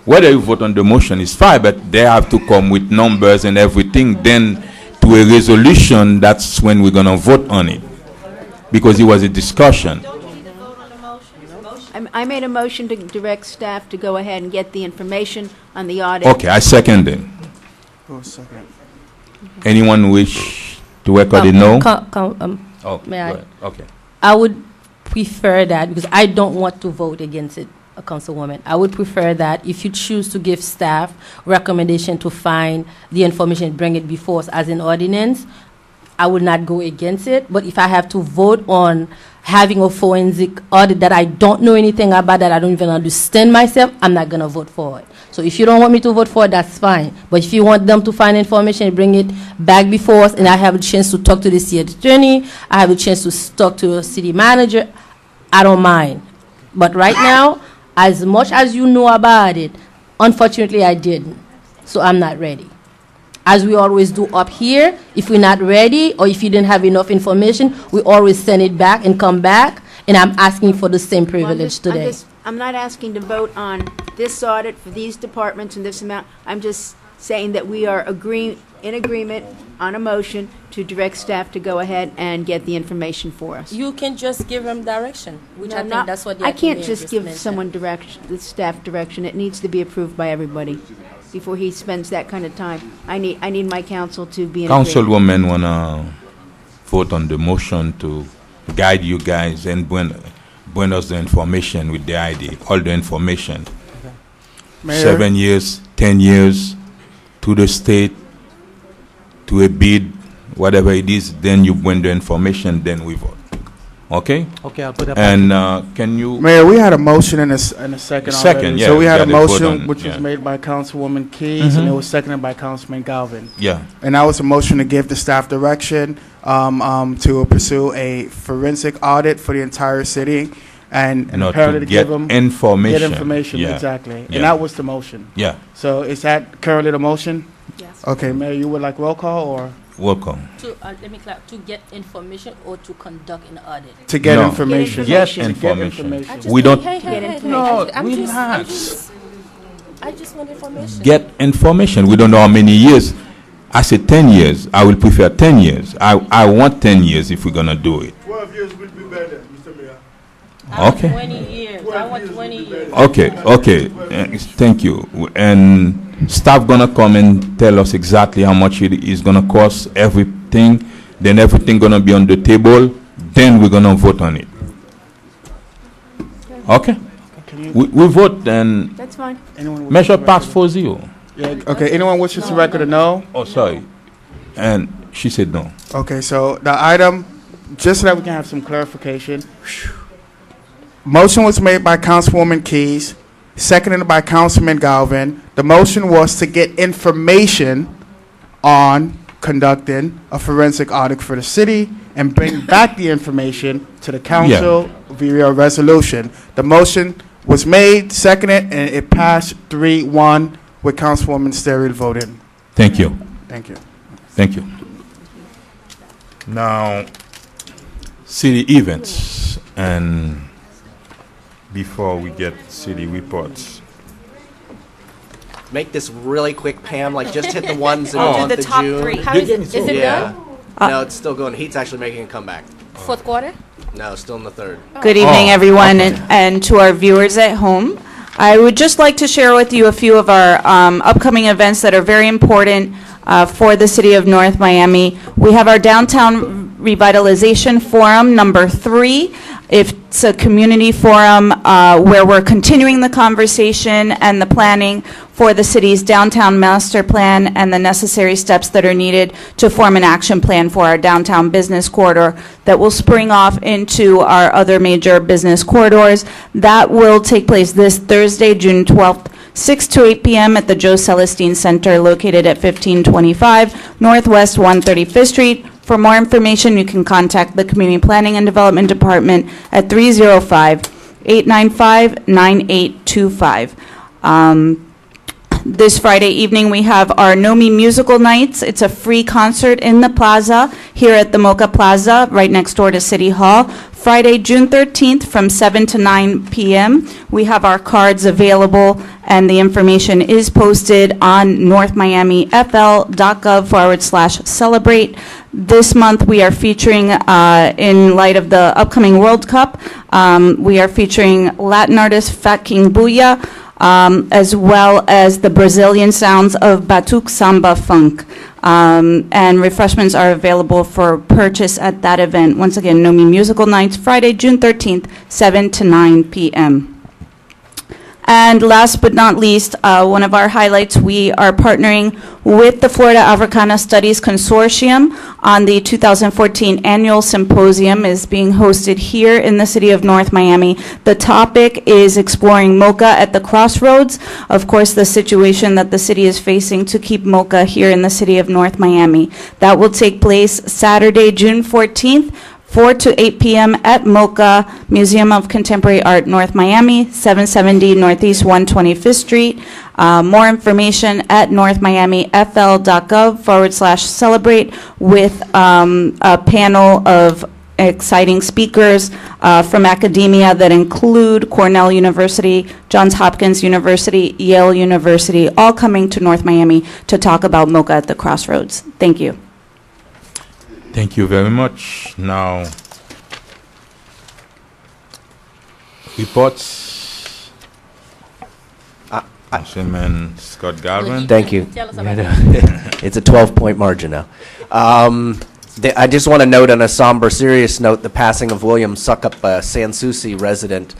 A: whether you vote on the motion is fine, but they have to come with numbers and everything. Then to a resolution, that's when we're going to vote on it. Because it was a discussion.
J: I made a motion to direct staff to go ahead and get the information on the audit.
A: Okay, I second it.
C: Oh, second.
A: Anyone wish to record it? No? Oh,
I: may
A: go
I: I?
A: ahead. Okay.
I: I would prefer that, because I don't want to vote against it, a councilwoman. I would prefer that if you choose to give staff recommendation to find the information, bring it before us as an ordinance, I would not go against it. But if I have to vote on having a forensic audit that I don't know anything about, that I don't even understand myself, I'm not going to vote for it. So if you don't want me to vote for it, that's fine. But if you want them to find information and bring it back before us, and I have a chance to talk to the city attorney, I have a chance to talk to a city manager, I don't mind. But right now, as much as you know about it, unfortunately I didn't. So I'm not ready. As we always do up here, if we're not ready or if you didn't have enough information, we always send it back and come back. And I'm asking for the same privilege today.
J: I'm not asking to vote on this audit for these departments and this amount. I'm just saying that we are in agreement on a motion to direct staff to go ahead and get the information for us.
I: You can just give them direction, which
J: No,
I: I think
J: not-
I: that's what the
J: I can't
I: mayor
J: just give
I: mentioned.
J: someone the staff direction. It needs to be approved by everybody before he spends that kind of time. I need my council to be in agreement.
A: Councilwoman wanna vote on the motion to guide you guys and bring us the information with the ID, all the information.
C: Mayor.
A: 7 years, 10 years, to the state, to a bid, whatever it is, then you bring the information, then we vote.
P: Okay, I'll put that
A: And can you?
C: Mayor, we had a motion and a second
A: Second,
C: already.
A: yeah,
C: So we
A: we
C: had a
A: gotta vote
C: motion
A: on-
C: which was
A: yeah.
C: made by Councilwoman Keys, and it
A: Mhm.
C: was seconded by Councilman Galvin.
A: Yeah.
C: And that was a motion to give the staff direction to pursue a forensic audit for the entire city, and
A: No,
C: apparently
A: to
C: to give
A: get
C: them
A: information.
C: Get information,
A: Yeah.
C: exactly.
A: Yeah.
C: And that was the motion.
A: Yeah.
C: So is that currently the motion?
J: Yes.
C: Okay, Mayor, you would like roll call or
A: Welcome.
J: Let me clarify, to get information or to conduct an audit?
C: to get
A: No.
C: information?
A: Get
C: To get
A: information.
C: information.
A: We don't
J: No,
A: relax.
J: I just want information.
A: get information. We don't know how many years. I said 10 years. I will prefer 10 years. I want 10 years if we're going to do it.
O: 12 years will be better, Mr. Mayor.
A: Okay.
J: 20 years. I want 20 years.
A: Okay, okay. Thank you. And staff gonna come and tell us exactly how much it is gonna cost, everything. Then everything gonna be on the table. Then we're gonna vote on it. Okay. We vote and
J: That's fine.
A: measure pass 4-0.
C: Yeah, okay, anyone wishes to record a no?
A: Oh, sorry. And she said no.
C: Okay, so the item, just so that we can have some clarification, motion was made by Councilwoman Keys, seconded by Councilman Galvin. The motion was to get information on conducting a forensic audit for the city and bring back the information to the council via a resolution. The motion was made, seconded, and it passed 3-1 with Councilwoman Sterry voting.
A: Thank you.
C: Thank you.
A: Thank you. Now, city events, and before we get city reports.
G: Make this really quick, Pam, like just hit the ones in the
A: Oh.
G: month
J: Do the
G: of
J: top
G: June.
J: three. How is it
G: Yeah.
J: done?
G: No, it's still going. Heat's actually making a comeback.
J: Fourth quarter?
G: No, still in the third.
R: Good evening, everyone, and to our viewers at home. I would just like to share with you a few of our upcoming events that are very important for the city of North Miami. We have our Downtown Revitalization Forum, number 3. It's a community forum where we're continuing the conversation and the planning for the city's downtown master plan and the necessary steps that are needed to form an action plan for our downtown business corridor that will spring off into our other major business corridors. That will take place this Thursday, June 12th, 6 to 8 p.m. at the Joe Celestine Center located at 1525 Northwest 135th Street. For more information, you can contact the Community Planning and Development Department at 305-895-9825. This Friday evening, we have our NoMi Musical Nights. It's a free concert in the plaza here at the Mocha Plaza, right next door to City Hall. Friday, June 13th from 7 to 9 p.m. We have our cards available, and the information is posted on northmiamifl.gov/celebrate. This month, we are featuring, in light of the upcoming World Cup, we are featuring Latin artist Fat King Booyah, as well as the Brazilian sounds of Batuque Samba Funk. And refreshments are available for purchase at that event. Once again, NoMi Musical Nights, Friday, June 13th, 7 to 9 p.m. And last but not least, one of our highlights, we are partnering with the Florida Africana Studies Consortium on the 2014 Annual Symposium is being hosted here in the city of North Miami. The topic is exploring MOCA at the crossroads. Of course, the situation that the city is facing to keep MOCA here in the city of North Miami. That will take place Saturday, June 14th, 4 to 8 p.m. at MOCA, Museum of Contemporary Art, North Miami, 770 Northeast 125th Street. More information at northmiamifl.gov/celebrate with a panel of exciting speakers from academia that include Cornell University, Johns Hopkins University, Yale University, all coming to North Miami to talk about MOCA at the Crossroads. Thank you.
A: Thank you very much. Now, reports. Councilman Scott Galvin.
G: Thank you.
J: Tell us about
G: It's a 12-point margin now. I just want to note on a somber, serious note, the passing of William Suckup, a Sanssouci resident,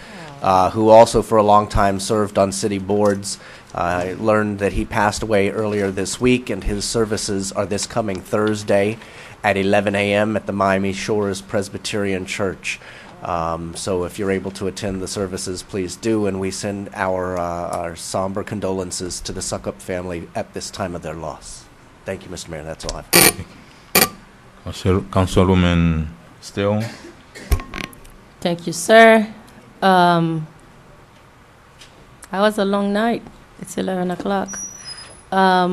G: who also for a long time served on city boards. I learned that he passed away earlier this week, and his services are this coming Thursday at 11 a.m. at the Miami Shores Presbyterian Church. So if you're able to attend the services, please do, and we send our somber condolences to the Suckup family at this time of their loss. Thank you, Mr. Mayor. That's all I've
A: Councilwoman Steele.
I: Thank you, sir. That was a long night. It's 11 o'clock. I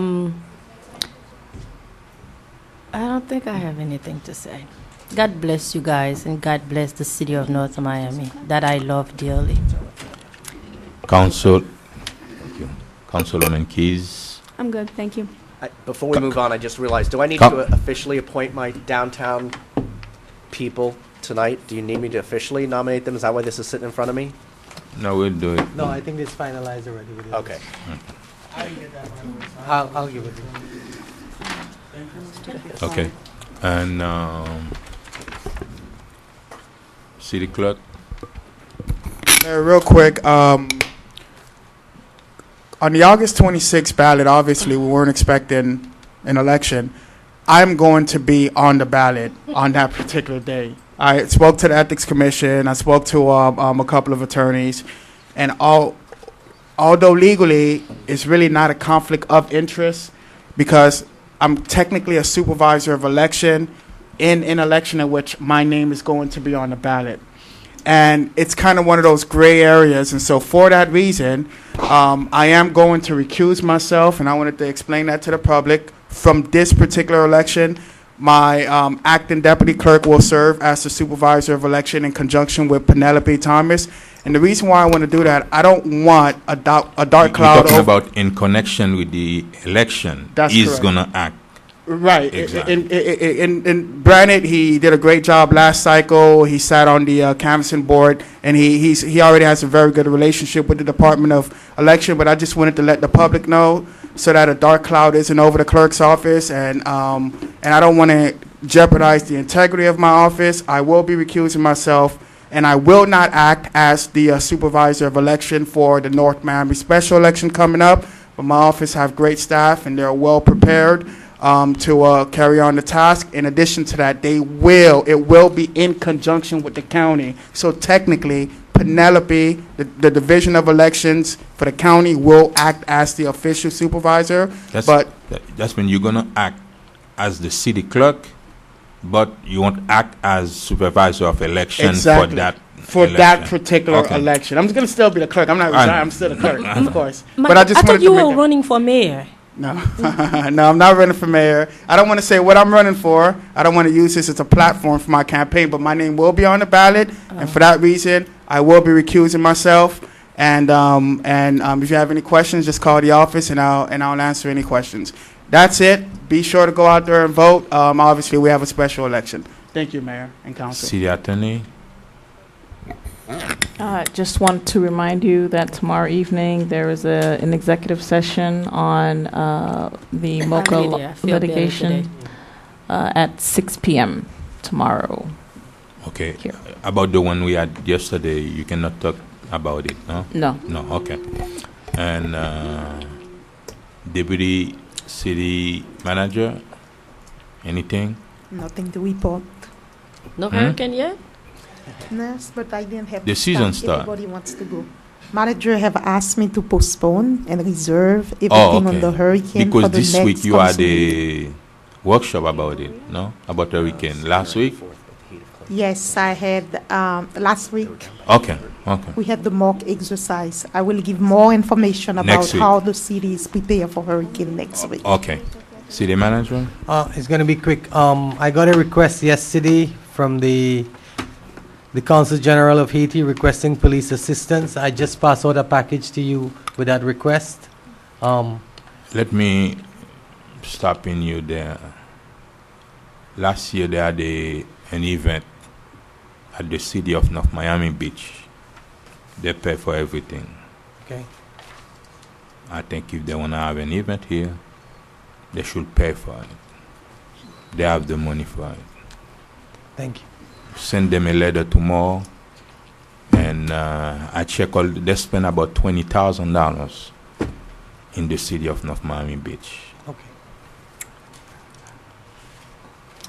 I: don't think I have anything to say. God bless you guys, and God bless the city of North Miami that I love dearly.
A: Councilwoman Keys.
J: I'm good, thank you.
G: Before we move on, I just realized, do I need to officially appoint my downtown people tonight? Do you need me to officially nominate them? Is that why this is sitting in front of me?
A: No, we'll do it.
P: No, I think it's finalized already. With
G: Okay.
P: I'll give it to you.
A: Okay. And City Clerk.
C: Real quick, on the August 26th ballot, obviously we weren't expecting an election. I'm going to be on the ballot on that particular day. I spoke to the Ethics Commission. I spoke to a couple of attorneys, and although legally it's really not a conflict of interest, because I'm technically a supervisor of election in an election in which my name is going to be on the ballot. And it's kind of one of those gray areas. And so for that reason, I am going to recuse myself, and I wanted to explain that to the public. From this particular election, my acting deputy clerk will serve as the supervisor of election in conjunction with Penelope Thomas. And the reason why I want to do that, I don't want a dark cloud.
A: You're talking about in connection with the election.
C: That's
A: He's
C: correct.
A: going to act.
C: Right.
A: Exactly.
C: And granted, he did a great job last cycle. He sat on the canvassing board, and he already has a very good relationship with the Department of Election. But I just wanted to let the public know so that a dark cloud isn't over the clerk's office, and I don't want to jeopardize the integrity of my office. I will be recusing myself, and I will not act as the supervisor of election for the North Miami special election coming up. But my office have great staff, and they're well prepared to carry on the task. In addition to that, it will be in conjunction with the county. So technically, Penelope, the Division of Elections for the county, will act as the official supervisor.
A: That's when you're going to act as the city clerk, but you won't act as supervisor of election
C: Exactly.
A: for that
C: For
A: election.
C: that particular
A: Okay.
C: election. I'm going to still be the clerk. I'm not resigning. I'm still the clerk, of course.
I: But
C: I just
I: thought
C: wanted
I: you
C: to make
I: were
C: that-
I: running for mayor.
C: No, no, I'm not running for mayor. I don't want to say what I'm running for. I don't want to use this as a platform for my campaign, but my name will be on the ballot, and for that reason, I will be recusing myself. And if you have any questions, just call the office, and I'll answer any questions. That's it. Be sure to go out there and vote. Obviously, we have a special election. Thank you, Mayor and Council.
A: City Attorney.
H: Just want to remind you that tomorrow evening there is an executive session on the MOCA
I: I feel better
H: litigation at 6 p.m. tomorrow.
A: Okay.
H: Here.
A: About the one we had yesterday, you cannot talk about it, no?
H: No.
A: No, okay. And Deputy City Manager, anything?
S: Nothing to report.
I: No hurricane yet?
S: Yes, but I didn't have
A: The season
S: staff.
A: start.
S: Everybody wants to go. Manager have asked me to postpone and reserve everything
A: Oh, okay.
S: on the hurricane
A: Because
S: for the
A: this
S: next
A: week you had
S: council meeting.
A: a workshop about it, no? About hurricane. Last week?
S: Yes, I had last week.
A: Okay, okay.
S: We had the mock exercise. I will give more information about
A: Next week.
S: how the city is prepared for hurricane next week.
A: Okay. City Manager?
P: It's going to be quick. I got a request yesterday from the Consul General of Haiti requesting police assistance. I just passed out a package to you with that request.
A: Let me stop in you there. Last year they had an event at the city of North Miami Beach. They pay for everything.
P: Okay.
A: I think if they want to have an event here, they should pay for it. They have the money for it.
P: Thank you.
A: Send them a letter tomorrow, and I check they spend about $20,000 in the city of North Miami Beach.
P: Okay.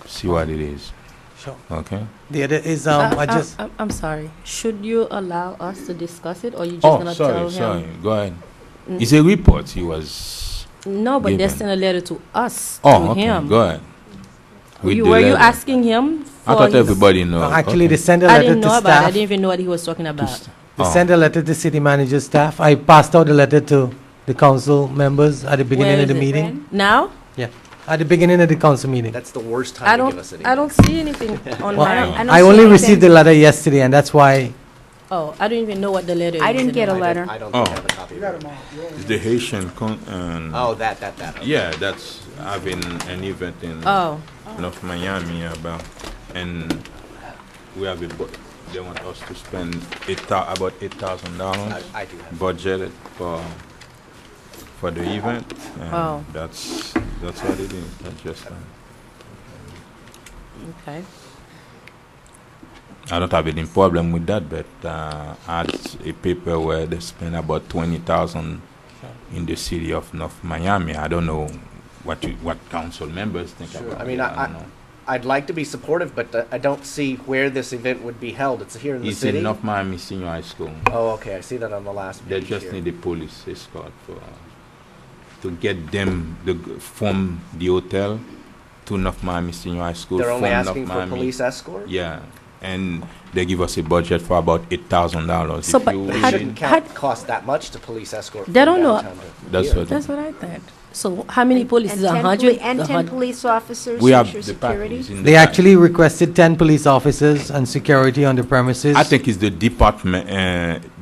A: See what it is.
P: Sure.
A: Okay.
P: The other is,
I: I'm sorry. Should you allow us to discuss it, or you just
A: Oh,
I: gonna tell
A: sorry.
I: him?
A: Go ahead.
I: Mm.
A: It's a report he was.
I: No, but they
A: given.
I: sent a letter to us,
A: Oh,
I: to
A: okay.
I: him.
A: Go ahead. With the
I: Were you
A: letter.
I: asking him?
A: I
I: for
A: thought
I: his-
A: everybody knows.
P: Actually, they sent a
I: I
P: letter
I: didn't
P: to
I: know about it. I
P: staff.
I: didn't even know what he was talking about.
P: They sent a letter to city manager's staff. I passed out the letter to the council members at the beginning
I: Where
P: of the
I: is it?
P: meeting.
I: Now?
P: Yeah, at the beginning of the council meeting.
G: That's the worst
I: I
G: time to
I: don't.
G: give us an
I: I don't see anything on
P: Well,
I: my.
P: I only received the letter yesterday, and that's why.
I: Oh, I don't even know what the letter is.
J: I didn't get a letter.
G: I don't
A: Oh.
G: think I have a copy of it.
A: It's the Haitian.
G: Oh, that. Okay.
A: Yeah, that's having an event in
I: Oh.
A: North Miami about, and we have they want us to spend about $8,000
G: I do have.
A: budgeted for the event. And
I: Oh.
A: that's what it is. That's just.
I: Okay.
A: I don't have any problem with that, but I had a paper where they spent about $20,000 in the city of North Miami. I don't know what council members think
G: Sure.
A: about
G: I mean,
A: it. I don't know.
G: I'd like to be supportive, but I don't see where this event would be held. It's here in the
A: It's
G: city.
A: in North Miami Senior High School.
G: Oh, okay. I see that on the last
A: They
G: page
A: just
G: here.
A: need a police escort to get them from the hotel to North Miami Senior High School.
G: They're only
A: from North
G: asking for
A: Miami.
G: police escort?
A: Yeah, and they give us a budget for about $8,000.
I: So,
A: If
I: but
A: you
G: But it
I: Had-
G: shouldn't cost that much to police escort.
I: They
G: from
I: don't know.
G: downtown to
A: That's
G: here.
A: what-
I: That's what I thought. So how many police? Is
J: And
I: 100?
J: and 10 police officers,
A: We have
J: social
A: the
J: security.
A: package in
P: They
A: the back.
P: actually requested 10 police officers and security on the premises.
A: I think it's the department,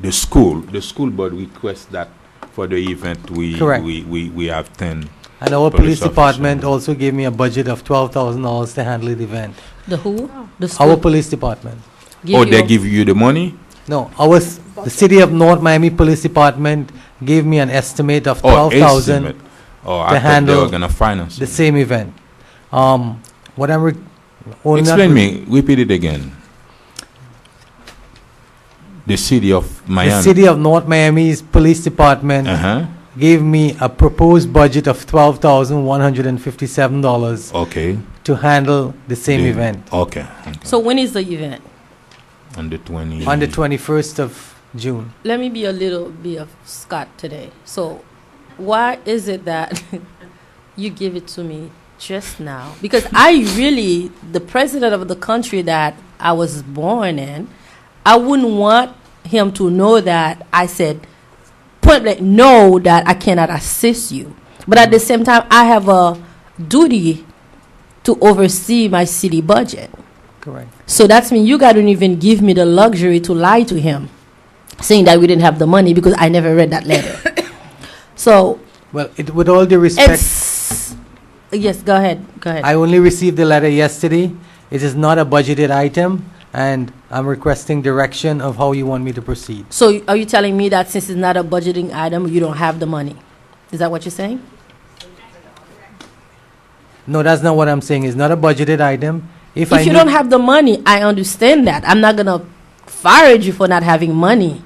A: the school board requests that for the event.
P: Correct.
A: We have 10.
P: And our police
A: officers.
P: department also gave me a budget of $12,000 to handle the event.
I: The who? The
P: Our
I: school.
P: police department.
A: Oh, they give you the money?
P: No, the city of North Miami Police Department gave me an estimate of
A: Oh,
P: 12,000
A: estimate. Oh, I
P: to
A: thought they
P: handle
A: were gonna finance
P: the
A: it.
P: same event. What I'm
A: Explain me. Repeat it again. The city of Miami.
P: The city of North Miami's police department
A: Uh-huh.
P: gave me a proposed budget of $12,157
A: Okay.
P: to handle the same
A: The-
P: event
A: Okay.
I: So when is the event?
A: On the 20.
P: on the 21st of June.
I: Let me be a little bit of Scott today. So why is it that you give it to me just now? Because I really, the president of the country that I was born in, I wouldn't want him to know that I said, point blank, no, that I cannot assist you. But at the same time, I have a duty to oversee my city budget.
P: Correct.
I: So that's mean you got to even give me the luxury to lie to him, saying that we didn't have the money because I never read that letter. So,
P: Well, with all due respect,
I: it's yes. Go ahead. Go ahead.
P: I only received the letter yesterday. It is not a budgeted item, and I'm requesting direction of how you want me to proceed.
I: So are you telling me that since it's not a budgeting item, you don't have the money? Is that what you're saying?
P: No, that's not what I'm saying. It's not a budgeted item. If
I: If you don't have the money, I understand that. I'm not gonna fire you for not having money.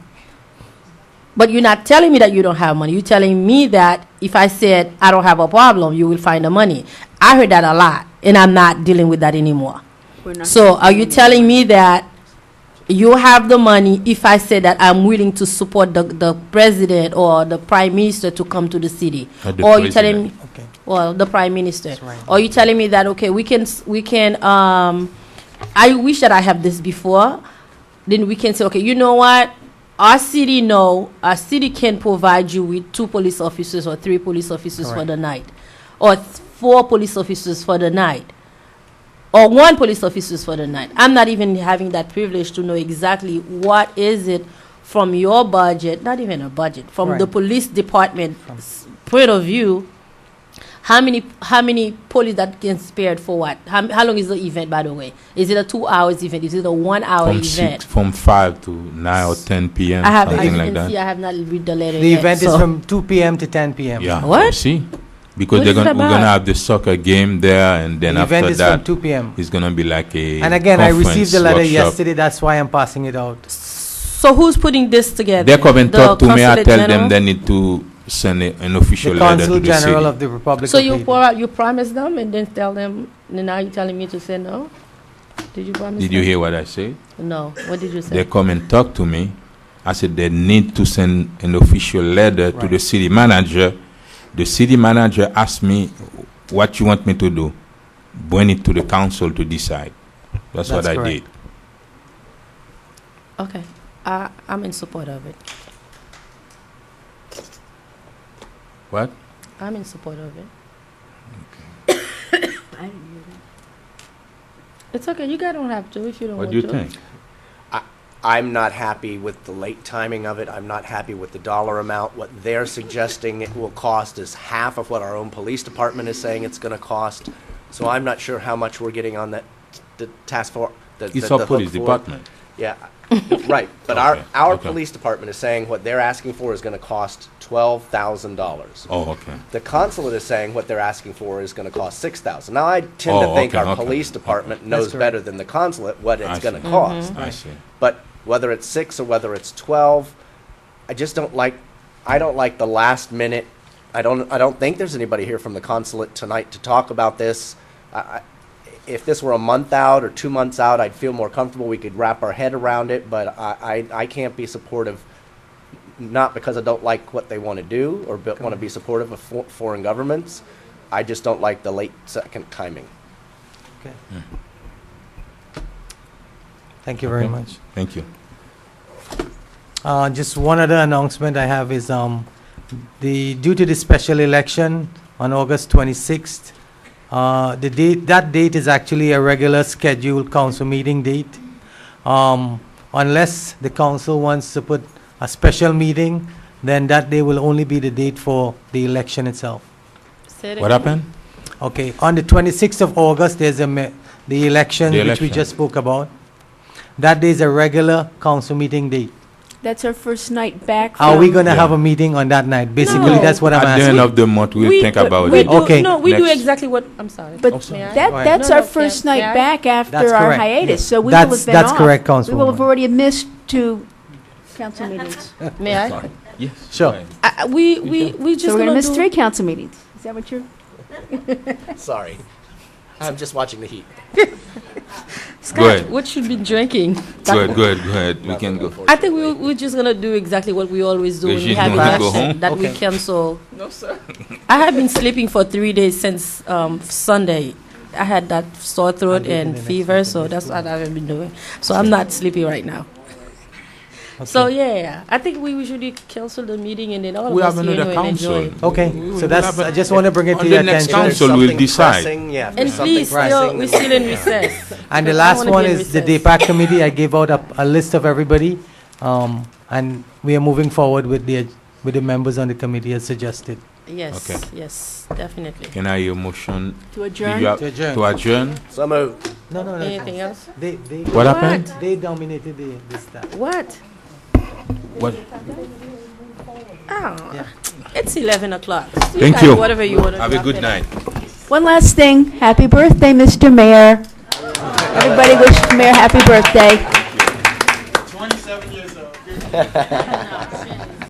I: But you're not telling me that you don't have money. You're telling me that if I said I don't have a problem, you will find the money. I heard that a lot, and I'm not dealing with that anymore. So are you telling me that you have the money if I say that I'm willing to support the president or the prime minister to come to the city?
A: The
I: Or you telling me,
A: president.
I: well, the prime minister? Or you telling me that, okay, we can, I wish that I have this before, then we can say, okay, you know what? Our city can provide you with 2 police officers or 3 police officers for
P: Correct.
I: the night, or 4 police officers for the night, or 1 police officers for the night. I'm not even having that privilege to know exactly what is it from your budget, not even a budget, from
P: Right.
I: the police department point of view. How many police that can spared for what? How long is the event, by the way? Is it a 2 hours event? Is it a 1 hour event?
A: From 5 to 9 or 10 p.m.
I: I have,
A: something
I: as you
A: like
I: can
A: that.
I: see, I have not read the letter
P: The
I: yet,
P: event is
I: so-
P: from 2 p.m. to 10 p.m.
A: Yeah.
I: What?
A: See? Because
I: What is it
A: we're
I: about?
A: gonna have the soccer game there, and then
P: The
A: after
P: event is
A: that,
P: from 2 p.m.
A: it's gonna be like a.
P: And again, I
A: conference
P: received the letter
A: workshop.
P: yesterday. That's why I'm passing it out.
I: So who's putting this together?
A: They come and
I: The
A: talk to me. I
I: Consulate
A: tell
I: General?
A: them they need to send an official
P: The
A: letter
P: Consul
A: to the
P: General
A: city.
P: of the Republic
I: So
P: of Haiti.
I: you promise them and then tell them, and now you're telling me to say no? Did you promise?
A: Did you
I: that?
A: hear what I said?
I: No. What did you say?
A: They come and talk to me. I said they need to send an official letter to the city manager. The city manager asked me, what you want me to do? Bring it to the council to decide. That's what I did.
I: Okay. I'm in support of it.
A: What?
I: I'm in support of it. It's okay. You guys don't have to if you don't
A: What
I: want
A: do you
I: to.
A: think?
G: I'm not happy with the late timing of it. I'm not happy with the dollar amount. What they're suggesting it will cost is half of what our own police department is saying it's going to cost. So I'm not sure how much we're getting on that, the task force.
A: It's our police department.
G: Yeah, right. But our police department is saying what they're asking for is going to cost $12,000.
A: Oh, okay.
G: The consulate is saying what they're asking for is going to cost $6,000. Now, I tend to think our police department knows better than the consulate what it's going to cost.
A: I see.
G: But whether it's 6 or whether it's 12, I just don't like. I don't like the last minute. I don't think there's anybody here from the consulate tonight to talk about this. If this were a month out or 2 months out, I'd feel more comfortable. We could wrap our head around it. But I can't be supportive, not because I don't like what they want to do or want to be supportive of foreign governments. I just don't like the late second timing.
P: Okay. Thank you very much.
A: Thank you.
P: Just one other announcement I have is due to the special election on August 26th, that date is actually a regular scheduled council meeting date. Unless the council wants to put a special meeting, then that day will only be the date for the election itself.
A: What happened?
P: Okay, on the 26th of August, there's the election which we just spoke about. That day is a regular council meeting date.
J: That's our first night back.
P: Are we going to have a meeting on that night? Basically, that's what I'm
A: At the
P: asking.
A: end of the month, we'll think about it.
P: Okay.
I: No, we do
A: Next.
I: exactly what. I'm sorry.
J: But
I: May I?
J: that's
I: No,
J: our
I: no,
J: first
I: may
J: night
I: I?
J: back after
P: That's
J: our
P: correct.
J: hiatus, so we will
P: That's-
J: have been
P: that's
J: off.
P: correct,
J: We will have
P: Councilwoman.
J: already missed 2 council meetings.
I: May I?
A: Yes.
P: Sure.
I: We just
J: So we're
I: gonna
J: gonna miss
I: do
J: 3 council meetings. Is that what you're?
G: Sorry, I'm just watching the heat.
I: Scott,
A: Go ahead.
I: what you been drinking?
A: Go ahead. We can go.
I: I think we're just gonna do exactly what we always do when we
A: Regine,
I: have
A: you wanna go
I: election,
A: home?
I: that we
A: Okay.
I: cancel.
H: No, sir.
I: I have been sleeping for 3 days since Sunday. I had that sore throat and fever, so that's what I've been doing. So I'm not sleepy right now. So yeah, I think we usually cancel the meeting and then all
A: We
I: of us
A: have
I: here
A: another
I: and enjoy.
A: council.
P: Okay,
A: We
P: so that's,
A: will have
P: I just want to bring it to
A: on
P: your
A: the next
P: attention.
A: council will
G: Something
A: decide.
G: pressing, yeah, if
I: And
G: there's something
I: please,
G: pressing,
I: we're
G: then
I: still in recess.
P: And the
I: I
P: last
I: wanna
P: one
I: be in
P: is the
I: recess.
P: DPAC committee. I gave out a list of everybody, and we are moving forward with the members on the committee as suggested.
I: Yes,
A: Okay.
I: yes, definitely.
A: Can I hear a motion?
J: To adjourn?
A: Did you have-
P: To adjourn.
A: To adjourn?
G: So moved.
P: No.
I: Anything else?
P: They
A: What happened?
P: They dominated the staff.
I: What?
A: What?
I: Oh, it's 11 o'clock.
A: Thank
I: guys,
A: you.
I: Whatever you want to
A: Have a good night.
J: One last thing. Happy birthday, Mr. Mayor. Everybody wish the mayor happy birthday.
C: 27 years old.